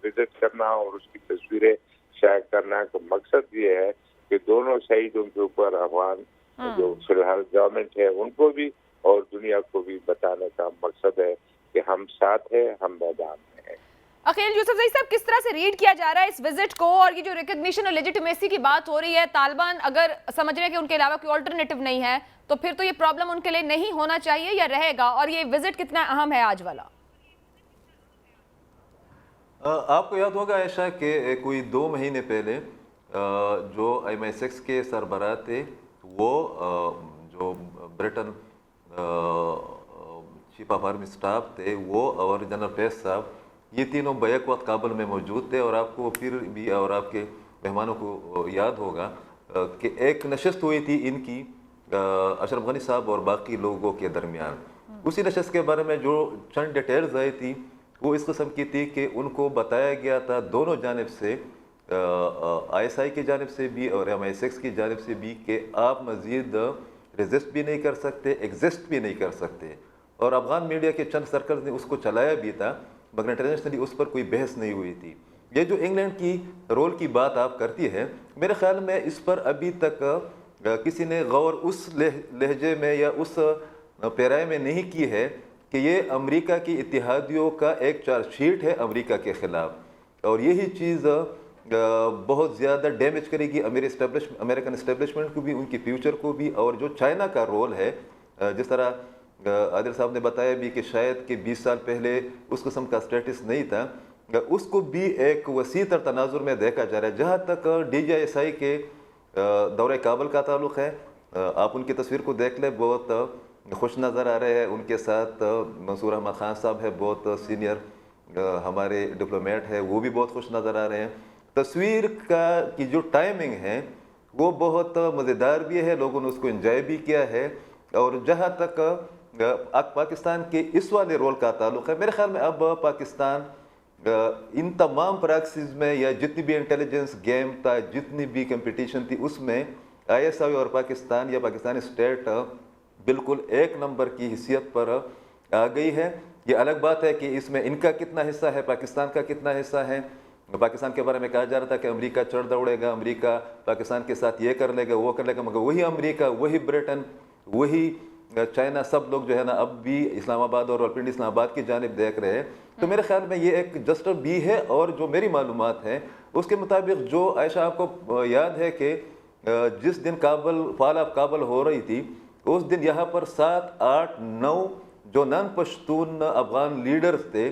विजिट करना और उसकी तस्वीरें शेयर करना का मकसद ये है कि दोनों साइड उनके ऊपर अफगान जो फिलहाल गवर्नमेंट है उनको भी और दुनिया को भी बताने का मकसद है कि हम साथ हैं, हम मैदान में हैं। अकील यूसुफजई साहब, किस तरह से रीड किया जा रहा है इस विजिट को? और ये जो रिकग्निशन और लेजिटिमेसी की बात हो रही है, तालिबान अगर समझ रहे हैं कि उनके अलावा कोई ऑल्टरनेटिव नहीं है तो फिर तो ये प्रॉब्लम उनके लिए नहीं होना चाहिए या रहेगा? और ये विजिट कितना अहम है आज वाला? आपको याद होगा आयशा कि कोई 2 महीने पहले जो MI6 के सरबराह थे वो जो Britain chief of army staff थे वो और जनरल पेस साहब, ये तीनों बैक वक्त काबुल में मौजूद थे। और आपको फिर भी और आपके मेहमानों को याद होगा कि एक नशस्त हुई थी इनकी अशरफ गनी साहब और बाकी लोगों के दरमियान। उसी नशस्त के बारे में जो चंद डिटेल्स आई थी वो इस किस्म की थी कि उनको बताया गया था दोनों जानिब से, ISI की जानिब से भी और MI6 की जानिब से भी, कि आप मज़ीद रेजिस्ट भी नहीं कर सकते, एग्जिस्ट भी नहीं कर सकते। और अफगान मीडिया के चंद सर्कल्स ने उसको चलाया भी था, मगर इंटरनेशनली उस पर कोई बहस नहीं हुई थी। ये जो इंग्लैंड की रोल की बात आप करती है, मेरे ख्याल में इस पर अभी तक किसी ने गौर उस लहजे में या उस पैराए में नहीं की है कि ये अमेरिका की इत्तेहादियों का एक चार्जशीट है अमेरिका के ख़िलाफ़, और यही चीज़ बहुत ज़्यादा डैमेज करेगी अमेरिकन इस्टेब्लिशमेंट को भी, उनकी फ्यूचर को भी। और जो चाइना का रोल है, जिस तरह आदिल साहब ने बताया भी कि शायद कि 20 साल पहले उस किस्म का स्टेटस नहीं था, उसको भी एक वसी तर तनाजुर में देखा जा रहा है। जहाँ तक DGISI के दौरे काबुल का ताल्लुक़ है, आप उनकी तस्वीर को देख लें, बहुत खुश नज़र आ रहे हैं। उनके साथ मंसूर अहमद खान साहब है, बहुत सीनियर हमारे डिप्लोमेट है, वो भी बहुत खुश नज़र आ रहे हैं। तस्वीर की जो टाइमिंग है वो बहुत मज़ेदार भी है, लोगों ने उसको एंजॉय भी किया है। और जहाँ तक पाकिस्तान के इस वाले रोल का ताल्लुक़ है, मेरे ख्याल में अब पाकिस्तान इन तमाम प्रैक्टिस में या जितनी भी इंटेलिजेंस गेम था, जितनी भी कंपटीशन थी, उसमें ISI और पाकिस्तान या पाकिस्तानी स्टेट बिल्कुल एक नंबर की हिस्सियत पर आ गई है। ये अलग बात है कि इसमें इनका कितना हिस्सा है, पाकिस्तान का कितना हिस्सा है। पाकिस्तान के बारे में कहा जा रहा था कि अमेरिका चढ़ दौड़ेगा, अमेरिका पाकिस्तान के साथ ये कर लेगा, वो कर लेगा, मगर वही अमेरिका, वही ब्रिटेन, वही चाइना, सब लोग जो है ना अब भी इस्लामाबाद और रावलपिंडी इस्लामाबाद की जानिब देख रहे हैं। तो मेरे ख्याल में ये एक जस्टर भी है। और जो मेरी मालूमात हैं उसके मुताबिक, जो आयशा आपको याद है कि जिस दिन फॉल ऑफ काबुल हो रही थी उस दिन यहाँ पर 7, 8, 9 जो नॉन पश्तून अफगान लीडर्स थे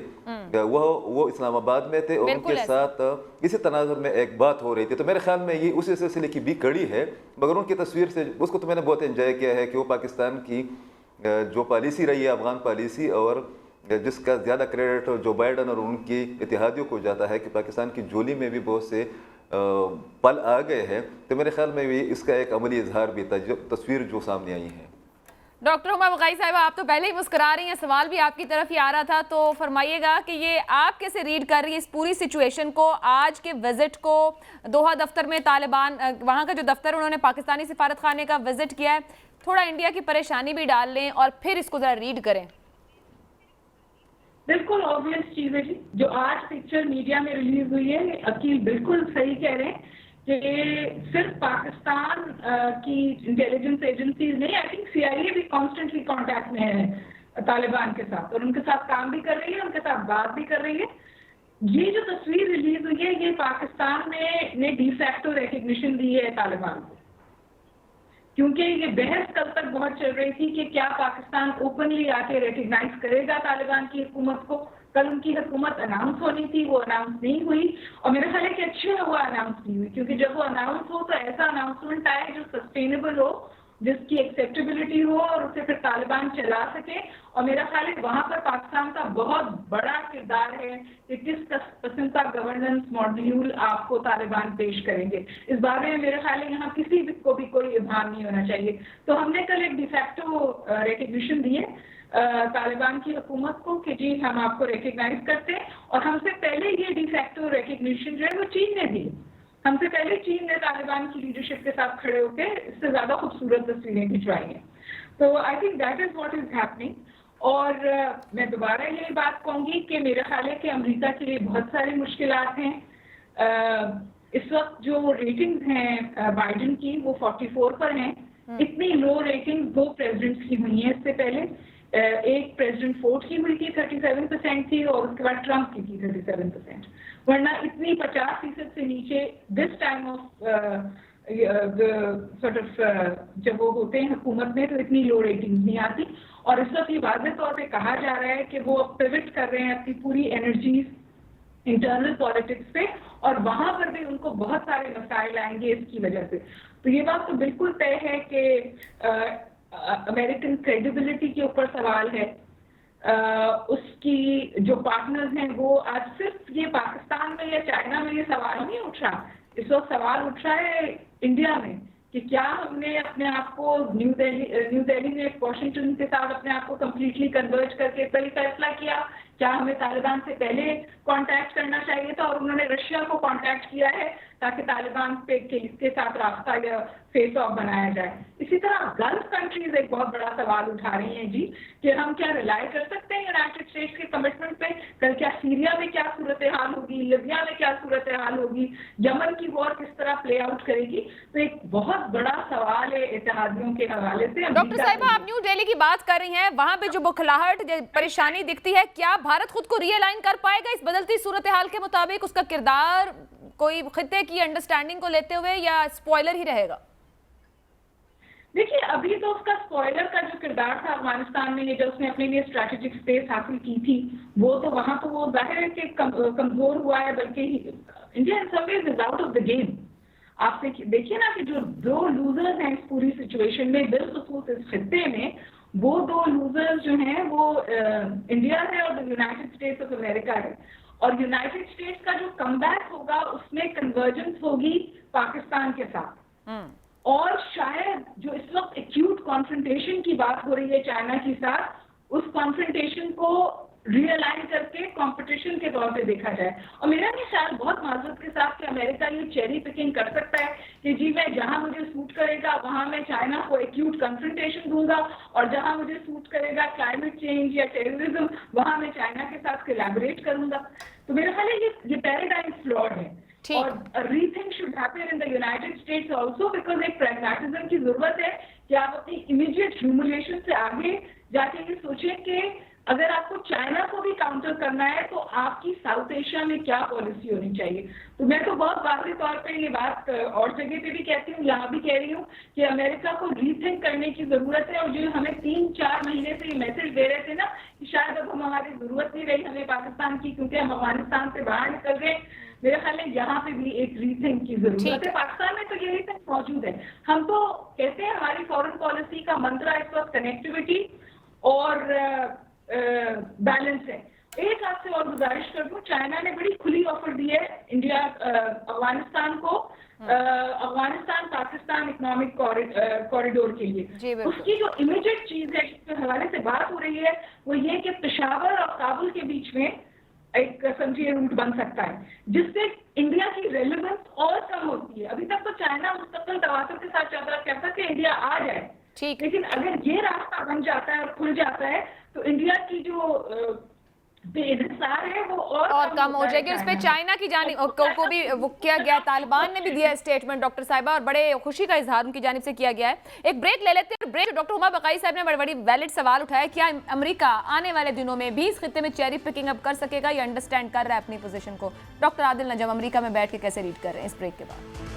वो इस्लामाबाद में थे और उनके साथ इसी तनाजुर में एक बात हो रही थी। तो मेरे ख्याल में ये उसी सिलसिले की भी कड़ी है। मगर उनकी तस्वीर से उसको तो मैंने बहुत एंजॉय किया है कि वो पाकिस्तान की जो पॉलिसी रही है अफगान पॉलिसी, और जिसका ज़्यादा क्रेडिट जो बाइडन और उनकी इत्तेहादियों को जाता है कि पाकिस्तान की झोली में भी बहुत से पल आ गए हैं। तो मेरे ख्याल में भी इसका एक अमली इजहार भी था जो तस्वीर जो सामने आई है। डॉक्टर हुमा बक़ाई साहिबा, आप तो पहले ही मुस्कुरा रही हैं, सवाल भी आपकी तरफ ही आ रहा था, तो फरमाइएगा कि ये आप कैसे रीड कर रही है इस पूरी सिचुएशन को, आज के विजिट को, दोहा दफ्तर में तालिबान वहाँ का जो दफ्तर उन्होंने पाकिस्तानी सिफारत खाने का विजिट किया है, थोड़ा इंडिया की परेशानी भी डाल लें और फिर इसको ज़रा रीड करें। बिल्कुल ऑब्वियस चीज है जी, जो आज पिक्चर मीडिया में रिलीज हुई है, अकील बिल्कुल सही कह रहे हैं कि सिर्फ पाकिस्तान की इंटेलिजेंस एजेंसीज नहीं, आई थिंक CIA भी कॉन्स्टेंटली कांटेक्ट में है तालिबान के साथ और उनके साथ काम भी कर रही है, उनके साथ बात भी कर रही है। ये जो तस्वीर रिलीज हुई है ये पाकिस्तान ने डिफैक्टो रिकग्निशन दी है तालिबान को, क्योंकि ये बहस कल तक बहुत चल रही थी कि क्या पाकिस्तान ओपनली आके रिकग्नाइज करेगा तालिबान की हुकूमत को। कल उनकी हुकूमत अनाउंस होनी थी, वो अनाउंस नहीं हुई और मेरे ख्याल है कि अच्छे हुआ अनाउंस नहीं हुई, क्योंकि जब वो अनाउंस हो तो ऐसा अनाउंसमेंट आए जो सस्टेनेबल हो, जिसकी एक्सेप्टेबिलिटी हो और उसे फिर तालिबान चला सके। और मेरा ख्याल है वहाँ पर पाकिस्तान का बहुत बड़ा किरदार है कि किस किस्म का गवर्नेंस मॉड्यूल आपको तालिबान पेश करेंगे। इस बारे में मेरे ख्याल है यहाँ किसी भी को भी कोई इब्हाम नहीं होना चाहिए। तो हमने कल एक डिफैक्टो रिकग्निशन दी है तालिबान की हुकूमत को कि जी हम आपको रिकग्नाइज करते हैं, और हमसे पहले ये डिफैक्टो रिकग्निशन जो है वो चीन ने दी। हमसे पहले चीन ने तालिबान की लीडरशिप के साथ खड़े होकर इससे ज़्यादा खूबसूरत तस्वीरें खिंचवाई हैं। तो I think that is what is happening. और मैं दोबारा यही बात कहूँगी कि मेरा ख्याल है कि अमेरिका के लिए बहुत सारी मुश्किलात हैं। इस वक्त जो रेटिंग्स हैं बाइडन की वो 44 पर हैं। इतनी लो रेटिंग 2 प्रेसिडेंट्स की हुई हैं इससे पहले। एक प्रेसिडेंट फोर्ड की हुई थी 37% थी और उसके बाद ट्रंप की थी 37%, वरना इतनी 50% से नीचे this time of sort of जब वो होते हैं हुकूमत में तो इतनी लो रेटिंग नहीं आती। और इस वक्त ये वाज़ेह तौर पे कहा जा रहा है कि वो अब पिवट कर रहे हैं अपनी पूरी एनर्जीज इंटरनल पॉलिटिक्स पे, और वहां पर भी उनको बहुत सारे मसाइल आएंगे इसकी वजह से। तो ये बात तो बिल्कुल तय है कि अमेरिकन क्रेडिबिलिटी के ऊपर सवाल है। उसकी जो पार्टनर्स हैं वो आज सिर्फ ये पाकिस्तान में या चाइना में ये सवाल नहीं उठ रहा, इस वक्त सवाल उठ रहा है इंडिया में कि क्या हमने अपने आप को न्यू दिल्ली ने वॉशिंगटन के साथ अपने आप को कम्प्लीटली कन्वर्ज करके पहले फैसला किया, क्या हमें तालिबान से पहले कांटेक्ट करना चाहिए था, और उन्होंने रशिया को कांटेक्ट किया है ताकि तालिबान के साथ रास्ता या फेस ऑफ बनाया जाए। इसी तरह गल्फ कंट्रीज एक बहुत बड़ा सवाल उठा रही हैं जी कि हम क्या रिलाई कर सकते हैं यूनाइटेड स्टेट्स के कमिटमेंट पे। कल क्या सीरिया में क्या सूरत हाल होगी, लिबिया में क्या सूरत हाल होगी, यमन की वॉर किस तरह प्ले आउट करेगी। तो एक बहुत बड़ा सवाल है इत्तेहादियों के हवाले से। डॉक्टर साहिबा, आप न्यू दिल्ली की बात कर रही हैं, वहां पे जो बुखलाहट परेशानी दिखती है, क्या भारत खुद को रियलाइन कर पाएगा इस बदलती सूरत हाल के मुताबिक? उसका किरदार कोई खित्ते की अंडरस्टैंडिंग को लेते हुए या स्पॉइलर ही रहेगा? देखिए, अभी तो उसका स्पॉइलर का जो किरदार था अफगानिस्तान में, जब उसने अपने लिए स्ट्रैटेजिक स्पेस हासिल की थी, वो तो वहां तो वो जाहिर है कि कमजोर हुआ है, बल्कि India in some ways is out of the game. आप देखिए ना कि जो 2 लूजर्स हैं इस पूरी सिचुएशन में, बिलखुसूस इस खित्ते में, वो 2 लूजर्स जो हैं वो इंडिया है और यूनाइटेड स्टेट्स ऑफ अमेरिका है। और यूनाइटेड स्टेट्स का जो कमबैक होगा उसमें कन्वर्जेंस होगी पाकिस्तान के साथ, और शायद जो इस वक्त एक्यूट कॉन्फ्रंटेशन की बात हो रही है चाइना के साथ, उस कॉन्फ्रंटेशन को रियलाइन करके कंपटीशन के तौर पे देखा जाए। और मेरा भी ख्याल बहुत माजूद के साथ कि अमेरिका ये चेरी पिकिंग कर सकता है कि जी मैं जहां मुझे सूट करेगा वहां मैं चाइना को एक्यूट कन्फ्रंटेशन दूंगा, और जहां मुझे सूट करेगा क्लाइमेट चेंज या टेररिज्म वहां मैं चाइना के साथ कोलैबोरेट करूंगा। तो मेरा ख्याल है ये पैराडाइम फ्लॉड है, और rethink should happen in the United states also, because एक प्रैग्मेटिज्म की जरूरत है कि आप अपनी इमीडिएट ह्यूमिलिएशन से आगे जाके ये सोचें कि अगर आपको चाइना को भी काउंटर करना है तो आपकी साउथ एशिया में क्या पॉलिसी होनी चाहिए। तो मैं तो बहुत वाज़ेह तौर पे ये बात और जगह पे भी कहती हूँ, यहाँ भी कह रही हूँ कि अमेरिका को रीथिंक करने की ज़रूरत है। और जो हमें 3-4 महीने से ये मैसेज दे रहे थे ना कि शायद अब हमारी ज़रूरत नहीं रही हमें पाकिस्तान की, क्योंकि हम अफगानिस्तान से बाहर निकल गए, मेरे ख्याल में यहाँ पे भी एक रीथिंक की जरूरत है। पाकिस्तान में तो ये रीथिंक मौजूद है। हम तो कहते हैं हमारी फॉरेन पॉलिसी का मंत्र इस वक्त कनेक्टिविटी और बैलेंस है। एक हाथ से और गुजारिश कर दूं, चाइना ने बड़ी खुली ऑफर दी है इंडिया अफगानिस्तान को, अफगानिस्तान पाकिस्तान इकोनॉमिक कॉरिडोर के लिए। उसकी जो इमीडिएट चीज है जिसके हवाले से बात हो रही है वो ये कि पेशावर और काबुल के बीच में एक समझिए रूट बन सकता है जिससे इंडिया की रेलेवेंस और कम होती है। अभी तक तो चाइना मुस्तकिल तवातुर के साथ चल रहा कहता कि इंडिया आ जाए, ठीक, लेकिन अगर ये रास्ता बन जाता है और खुल जाता है तो इंडिया की जो बेइंसार है वो और कम हो जाएगी। उस पर चाइना की जानिब को भी वो किया गया, तालिबान ने भी दिया स्टेटमेंट डॉक्टर साहिबा, और बड़े खुशी का इजहार उनकी जानिब से किया गया है। एक ब्रेक ले लेते हैं। ब्रेक डॉक्टर हुमा बकाई साहब ने बड़ी वैलिड सवाल उठाया, क्या अमेरिका आने वाले दिनों में भी इस खित्ते में चेरी पिकिंग अप कर सकेगा या अंडरस्टैंड कर रहा है अपनी पोजीशन को? डॉक्टर आदिल नजम अमेरिका में बैठ के कैसे रीड कर रहे हैं इस ब्रेक के बाद?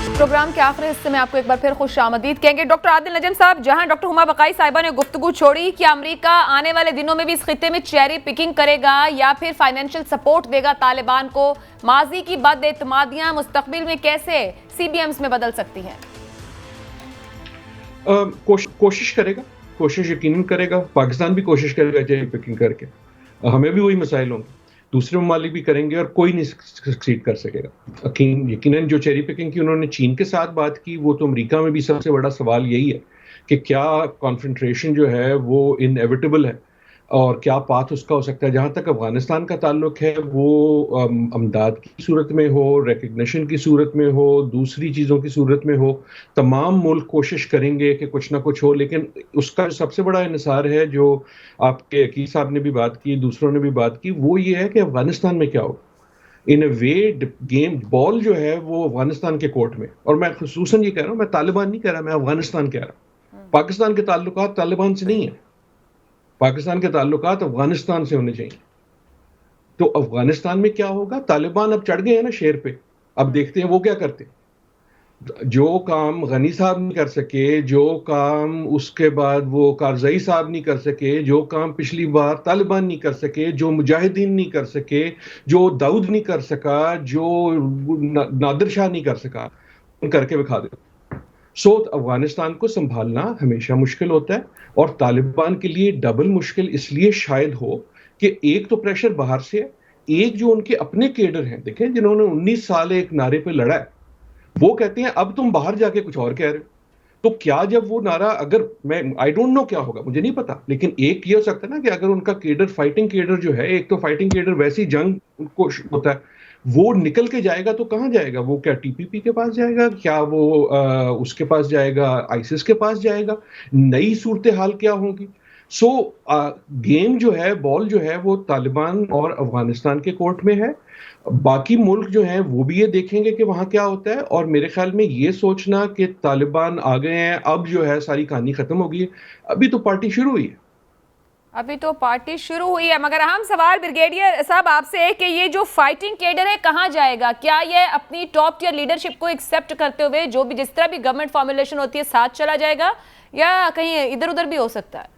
प्रोग्राम के आखिरी हिस्से में आपको एक बार फिर खुश आमदीद कहेंगे। डॉक्टर आदिल नजम साहब, जहां डॉक्टर हुमा बकाई साहिबा ने गुफ्तगू छोड़ी कि अमेरिका आने वाले दिनों में भी इस खित्ते में चेरी पिकिंग करेगा या फिर फाइनेंशियल सपोर्ट देगा तालिबान को, माजी की बदएतमादियां मुस्तकबिल में कैसे CBMs में बदल सकती हैं? कोशिश करेगा, कोशिश यकीनन करेगा। पाकिस्तान भी कोशिश करेगा चेरी पिकिंग करके, हमें भी वही मसाइल होंगे, दूसरे ममालिक भी करेंगे और कोई नहीं सक्सीड कर सकेगा। यकीनन जो चेरी पिकिंग की उन्होंने चीन के साथ बात की, वो तो अमेरिका में भी सबसे बड़ा सवाल यही है कि क्या कॉन्फ्रंट्रेशन जो है वो इनएविटेबल है और क्या पाथ उसका हो सकता है। जहाँ तक अफगानिस्तान का ताल्लुक है वो अमदाद की सूरत में हो, रिकग्निशन की सूरत में हो, दूसरी चीज़ों की सूरत में हो, तमाम मुल्क कोशिश करेंगे कि कुछ ना कुछ हो। लेकिन उसका सबसे बड़ा इन्हिसार है, जो आपके अकील साहब ने भी बात की, दूसरों ने भी बात की, वो ये है कि अफगानिस्तान में क्या हो। इन अ वे गेम बॉल जो है वो अफगानिस्तान के कोर्ट में, और मैं खुसूसन ये कह रहा हूँ, मैं तालिबान नहीं कह रहा, मैं अफगानिस्तान कह रहा हूँ। पाकिस्तान के ताल्लुकात तालिबान से नहीं है, पाकिस्तान के ताल्लुकात अफगानिस्तान से होने चाहिए। तो अफगानिस्तान में क्या होगा? तालिबान अब चढ़ गए हैं ना शेर पे, अब देखते हैं वो क्या करते हैं। जो काम गनी साहब नहीं कर सके, जो काम उसके बाद वो कारज़ई साहब नहीं कर सके, जो काम पिछली बार तालिबान नहीं कर सके, जो मुजाहिदीन नहीं कर सके, जो दाऊद नहीं कर सका, जो नादिर शाह नहीं कर सका, उन करके दिखा दे। सो अफगानिस्तान को संभालना हमेशा मुश्किल होता है, और तालिबान के लिए डबल मुश्किल इसलिए शायद हो कि एक तो प्रेशर बाहर से है, एक जो उनके अपने केडर हैं, देखें जिन्होंने 19 साल एक नारे पे लड़ा है, वो कहते हैं अब तुम बाहर जाके कुछ और कह रहे हो। तो क्या जब वो नारा, अगर मैं आई डोंट नो क्या होगा, मुझे नहीं पता, लेकिन एक ये हो सकता है ना कि अगर उनका केडर, फाइटिंग केडर जो है, एक तो फाइटिंग केडर वैसी जंग को होता है, वो निकल के जाएगा तो कहाँ जाएगा? वो क्या TPP के पास जाएगा? क्या वो उसके पास जाएगा, आईसिस के पास जाएगा? नई सूरत हाल क्या होगी? सो गेम जो है, बॉल जो है, वो तालिबान और अफगानिस्तान के कोर्ट में है। बाकी मुल्क जो हैं वो भी ये देखेंगे कि वहाँ क्या होता है, और मेरे ख्याल में ये सोचना कि तालिबान आ गए हैं अब जो है सारी कहानी खत्म हो गई है, अभी तो पार्टी शुरू हुई है। अभी तो पार्टी शुरू हुई है। मगर अहम सवाल ब्रिगेडियर साहब आपसे है कि ये जो फाइटिंग केडर है कहाँ जाएगा? क्या ये अपनी टॉप टियर लीडरशिप को एक्सेप्ट करते हुए जो भी जिस तरह भी गवर्नमेंट फॉर्मुलेशन होती है साथ चला जाएगा, या कहीं इधर उधर भी हो सकता है?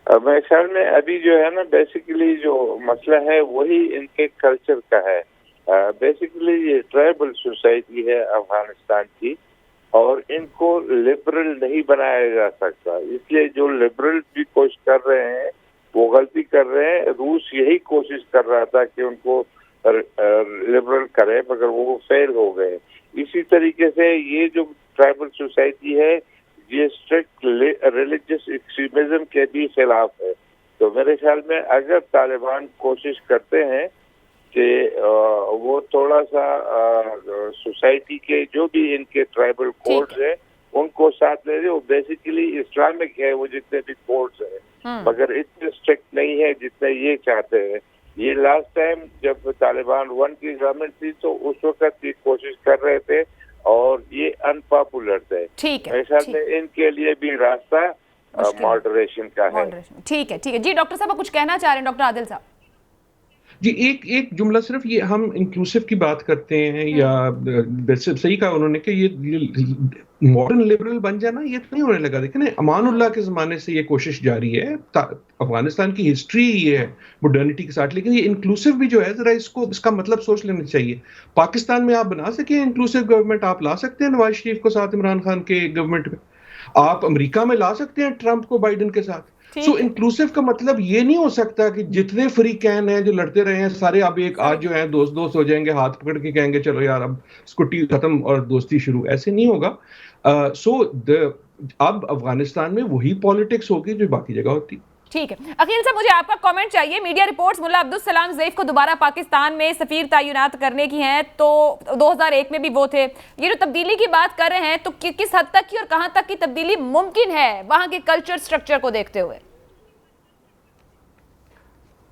मेरे ख्याल में अभी जो है ना, बेसिकली जो मसला है वही इनके कल्चर का है। बेसिकली ये ट्राइबल सोसाइटी है अफगानिस्तान की, और इनको लिबरल नहीं बनाया जा सकता, इसलिए जो लिबरल भी कोशिश कर रहे हैं वो गलती कर रहे हैं। रूस यही कोशिश कर रहा था कि उनको लिबरल करे, मगर वो फेल हो गए। इसी तरीके से ये जो ट्राइबल सोसाइटी है ये स्ट्रिक्ट रिलीजियस एक्सट्रीमिज्म के भी खिलाफ है। तो मेरे ख्याल में अगर तालिबान कोशिश करते हैं कि वो थोड़ा सा सोसाइटी के जो भी इनके ट्राइबल कोड्स हैं उनको साथ ले रहे, वो बेसिकली इस्लामिक है वो जितने भी कोड्स हैं, मगर इतने स्ट्रिक्ट नहीं है जितने ये चाहते हैं। ये लास्ट टाइम जब तालिबान 1 की गवर्नमेंट थी तो उस वक्त ये कोशिश कर रहे थे और ये अनपॉपुलर थे। ठीक है, मेरे ख्याल में इनके लिए भी रास्ता मॉडरेशन का है। ठीक है जी। डॉक्टर साहब कुछ कहना चाह रहे हैं, डॉक्टर आदिल साहब? जी, एक जुमला सिर्फ, ये हम इंक्लूसिव की बात करते हैं या वैसे सही कहा उन्होंने कि ये मॉडर्न लिबरल बन जाना ये तो नहीं होने लगा। देखिए ना, अमानुल्लाह के ज़माने से ये कोशिश जारी है, अफगानिस्तान की हिस्ट्री ये है मॉडर्निटी के साथ, लेकिन ये इंक्लूसिव भी जो है, ज़रा इसका मतलब सोच लेना चाहिए। पाकिस्तान में आप बना सके इंक्लूसिव गवर्नमेंट, आप ला सकते हैं नवाज शरीफ को साथ इमरान खान के गवर्नमेंट में, आप अमेरिका में ला सकते हैं ट्रंप को बाइडेन के साथ। सो इंक्लूसिव का मतलब ये नहीं हो सकता कि जितने फ्री कैन हैं जो लड़ते रहे हैं सारे अब एक आज जो है दोस्त हो जाएंगे, हाथ पकड़ के कहेंगे चलो यार अब स्कूटी खत्म और दोस्ती शुरू, ऐसे नहीं होगा। अब अफगानिस्तान में वही पॉलिटिक्स होगी जो बाकी जगह होती। ठीक है, अखिल साहब मुझे आपका कमेंट चाहिए। मीडिया रिपोर्ट्स मुल्ला अब्दुल सलाम ज़ैफ को दोबारा पाकिस्तान में सफीर तैनात करने की हैं, तो 2001 में भी वो थे। ये जो तब्दीली की बात कर रहे हैं तो किस हद तक की और कहां तक की तब्दीली मुमकिन है वहां के कल्चर स्ट्रक्चर को देखते हुए?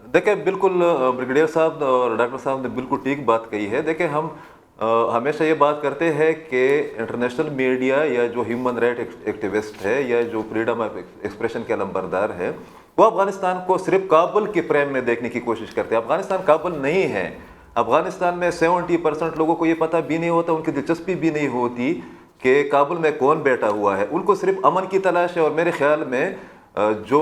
देखिए, बिल्कुल ब्रिगेडियर साहब और डॉक्टर साहब ने बिल्कुल ठीक बात कही है। देखिए, हम हमेशा ये बात करते हैं कि इंटरनेशनल मीडिया या जो ह्यूमन राइट एक्टिविस्ट है या जो फ्रीडम ऑफ एक्सप्रेशन के नंबरदार है, वो अफगानिस्तान को सिर्फ काबुल के फ्रेम में देखने की कोशिश करते हैं। अफगानिस्तान काबुल नहीं है। अफगानिस्तान में 70% लोगों को ये पता भी नहीं होता, उनकी दिलचस्पी भी नहीं होती कि काबुल में कौन बैठा हुआ है। उनको सिर्फ अमन की तलाश है। और मेरे ख्याल में जो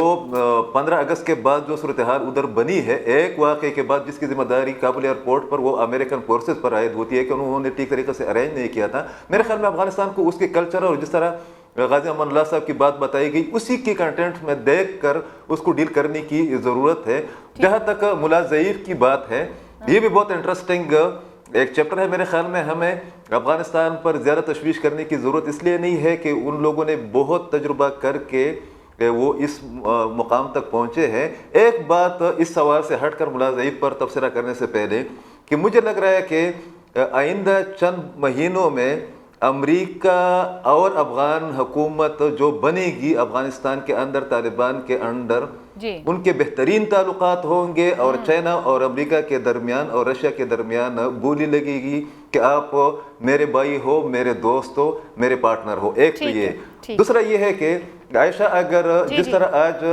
15 अगस्त के बाद जो सूरत हाल उधर बनी है, एक वाक़े के बाद जिसकी जिम्मेदारी काबुल एयरपोर्ट पर वो अमेरिकन फोर्सेस पर आयद होती है कि उन्होंने ठीक तरीके से अरेंज नहीं किया था। मेरे ख्याल में अफगानिस्तान को उसके कल्चर और जिस तरह गाजी अमानुल्लाह साहब की बात बताई गई उसी के कंटेंट में देख कर उसको डील करने की ज़रूरत है। जहाँ तक मुल्ला ज़ईफ की बात है, ये भी बहुत इंटरेस्टिंग एक चैप्टर है। मेरे ख्याल में हमें अफगानिस्तान पर ज़्यादा तशवीश करने की ज़रूरत इसलिए नहीं है कि उन लोगों ने बहुत तजुर्बा करके वो इस मुकाम तक पहुँचे हैं। एक बात इस सवाल से हटकर मुल्ला ज़ईफ पर तबसरा करने से पहले कि मुझे लग रहा है कि आइंदा चंद महीनों में अमेरिका और अफगान हुकूमत जो बनेगी अफगानिस्तान के अंदर, तालिबान के अंडर, उनके बेहतरीन ताल्लुकात होंगे और चाइना और अमेरिका के दरमियान और रशिया के दरमियान बोली लगेगी कि आप मेरे भाई हो, मेरे दोस्त हो, मेरे पार्टनर हो। एक तो ये। दूसरा ये है कि आयशा, अगर जिस तरह आज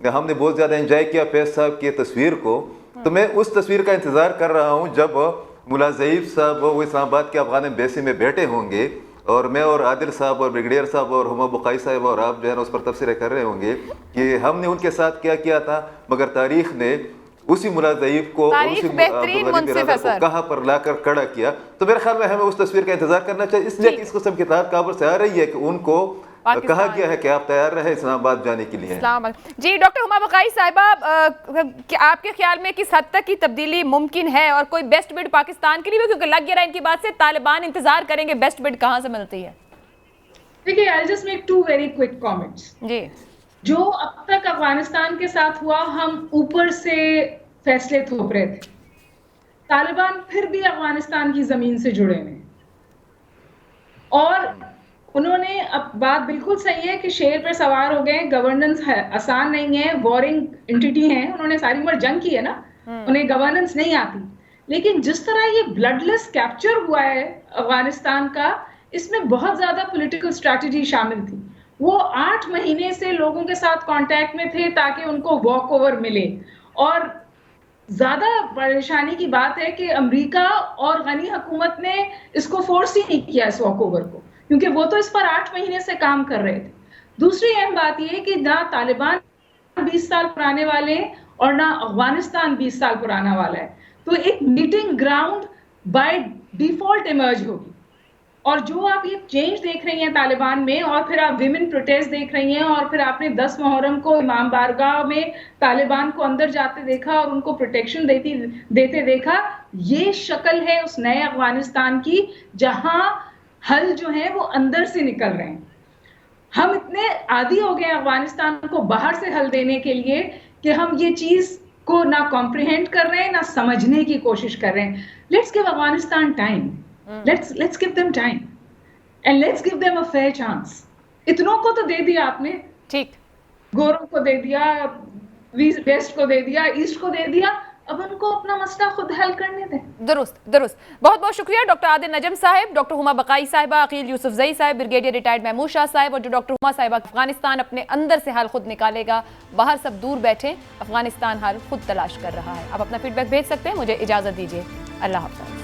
हमने बहुत ज़्यादा एंजॉय किया फैज साहब की तस्वीर को, तो मैं उस तस्वीर का इंतज़ार कर रहा हूँ जब मुल्ला ज़ईफ साहब वो इस्लामाबाद के अफगान एम्बेसी में बैठे होंगे और मैं और आदिल साहब और ब्रिगेडियर साहब और हुमा बुखारी साहब और आप जो है ना उस पर तबसरे कर रहे होंगे कि हमने उनके साथ क्या किया था, मगर तारीख ने उसी मुल्ला ज़ईफ को कहाँ पर लाकर खड़ा किया। तो मेरे ख्याल में हमें उस तस्वीर का इंतजार करना चाहिए, इसलिए इस किस्म की तार काबुल से आ रही है कि उनको कहा गया है कि आप तैयार रहे इस्लामाबाद जाने के लिए। जी डॉक्टर हुमा बुखारी साहिबा, आपके ख्याल में किस हद तक की तब्दीली मुमकिन है और कोई बेस्ट बिड पाकिस्तान के लिए भी, क्योंकि लग गया इनकी बात से तालिबान इंतजार करेंगे, बेस्ट बिड कहां से मिलती है? देखिए, I just make 2 very quick comments. जी, जो अब तक अफगानिस्तान के साथ हुआ, हम ऊपर से फैसले थोप रहे थे, तालिबान फिर भी अफगानिस्तान की जमीन से जुड़े हैं और उन्होंने, अब बात बिल्कुल सही है कि शेर पर सवार हो गए, गवर्नेंस आसान नहीं है, वॉरिंग एंटिटी है, उन्होंने सारी उम्र जंग की है ना, उन्हें गवर्नेंस नहीं आती। लेकिन जिस तरह ये ब्लडलेस कैप्चर हुआ है अफगानिस्तान का, इसमें बहुत ज्यादा पॉलिटिकल स्ट्रैटेजी शामिल थी। वो 8 महीने से लोगों के साथ कांटेक्ट में थे ताकि उनको वॉक ओवर मिले। और ज्यादा परेशानी की बात है कि अमेरिका और गनी हुकूमत ने इसको फोर्स ही नहीं किया इस वॉक ओवर को, क्योंकि वो तो इस पर 8 महीने से काम कर रहे थे। दूसरी अहम बात यह कि ना तालिबान 20 साल पुराने वाले हैं और ना अफगानिस्तान 20 साल पुराना वाला है, तो एक meeting ground by default emerge होगी। और जो आप ये चेंज देख रही हैं तालिबान में, और फिर आप विमेन प्रोटेस्ट देख रही हैं, और फिर आपने 10 मुहर्रम को इमाम बारगाह में तालिबान को अंदर जाते देखा और उनको प्रोटेक्शन देते देखा, ये शक्ल है उस नए अफगानिस्तान की जहां हल जो है वो अंदर से निकल रहे हैं। हम इतने आदी हो गए अफगानिस्तान को बाहर से हल देने के लिए कि हम ये चीज को ना कॉम्प्रिहेंड कर रहे हैं ना समझने की कोशिश कर रहे हैं। Let's give Afghanistan time, let's give them time and let's give them a fair chance. इतनों को तो दे दिया आपने, ठीक, गोरों को दे दिया, वेस्ट को दे दिया, ईस्ट को दे दिया, अब उनको अपना मसला खुद हल करने दें। दुरुस्त दुरुस्त। बहुत बहुत शुक्रिया डॉक्टर आदिल नजम साहब, डॉक्टर हुमा बकाई साहिबा, अकील यूसुफजई साहब, ब्रिगेडियर रिटायर्ड महमूद शाह साहब और जो डॉक्टर हुमा साहिबा अफगानिस्तान अपने अंदर से हल खुद निकालेगा, बाहर सब दूर बैठे, अफगानिस्तान हल खुद तलाश कर रहा है। आप अपना फीडबैक भेज सकते हैं। मुझे इजाजत दीजिए, अल्लाह हाफ़िज़।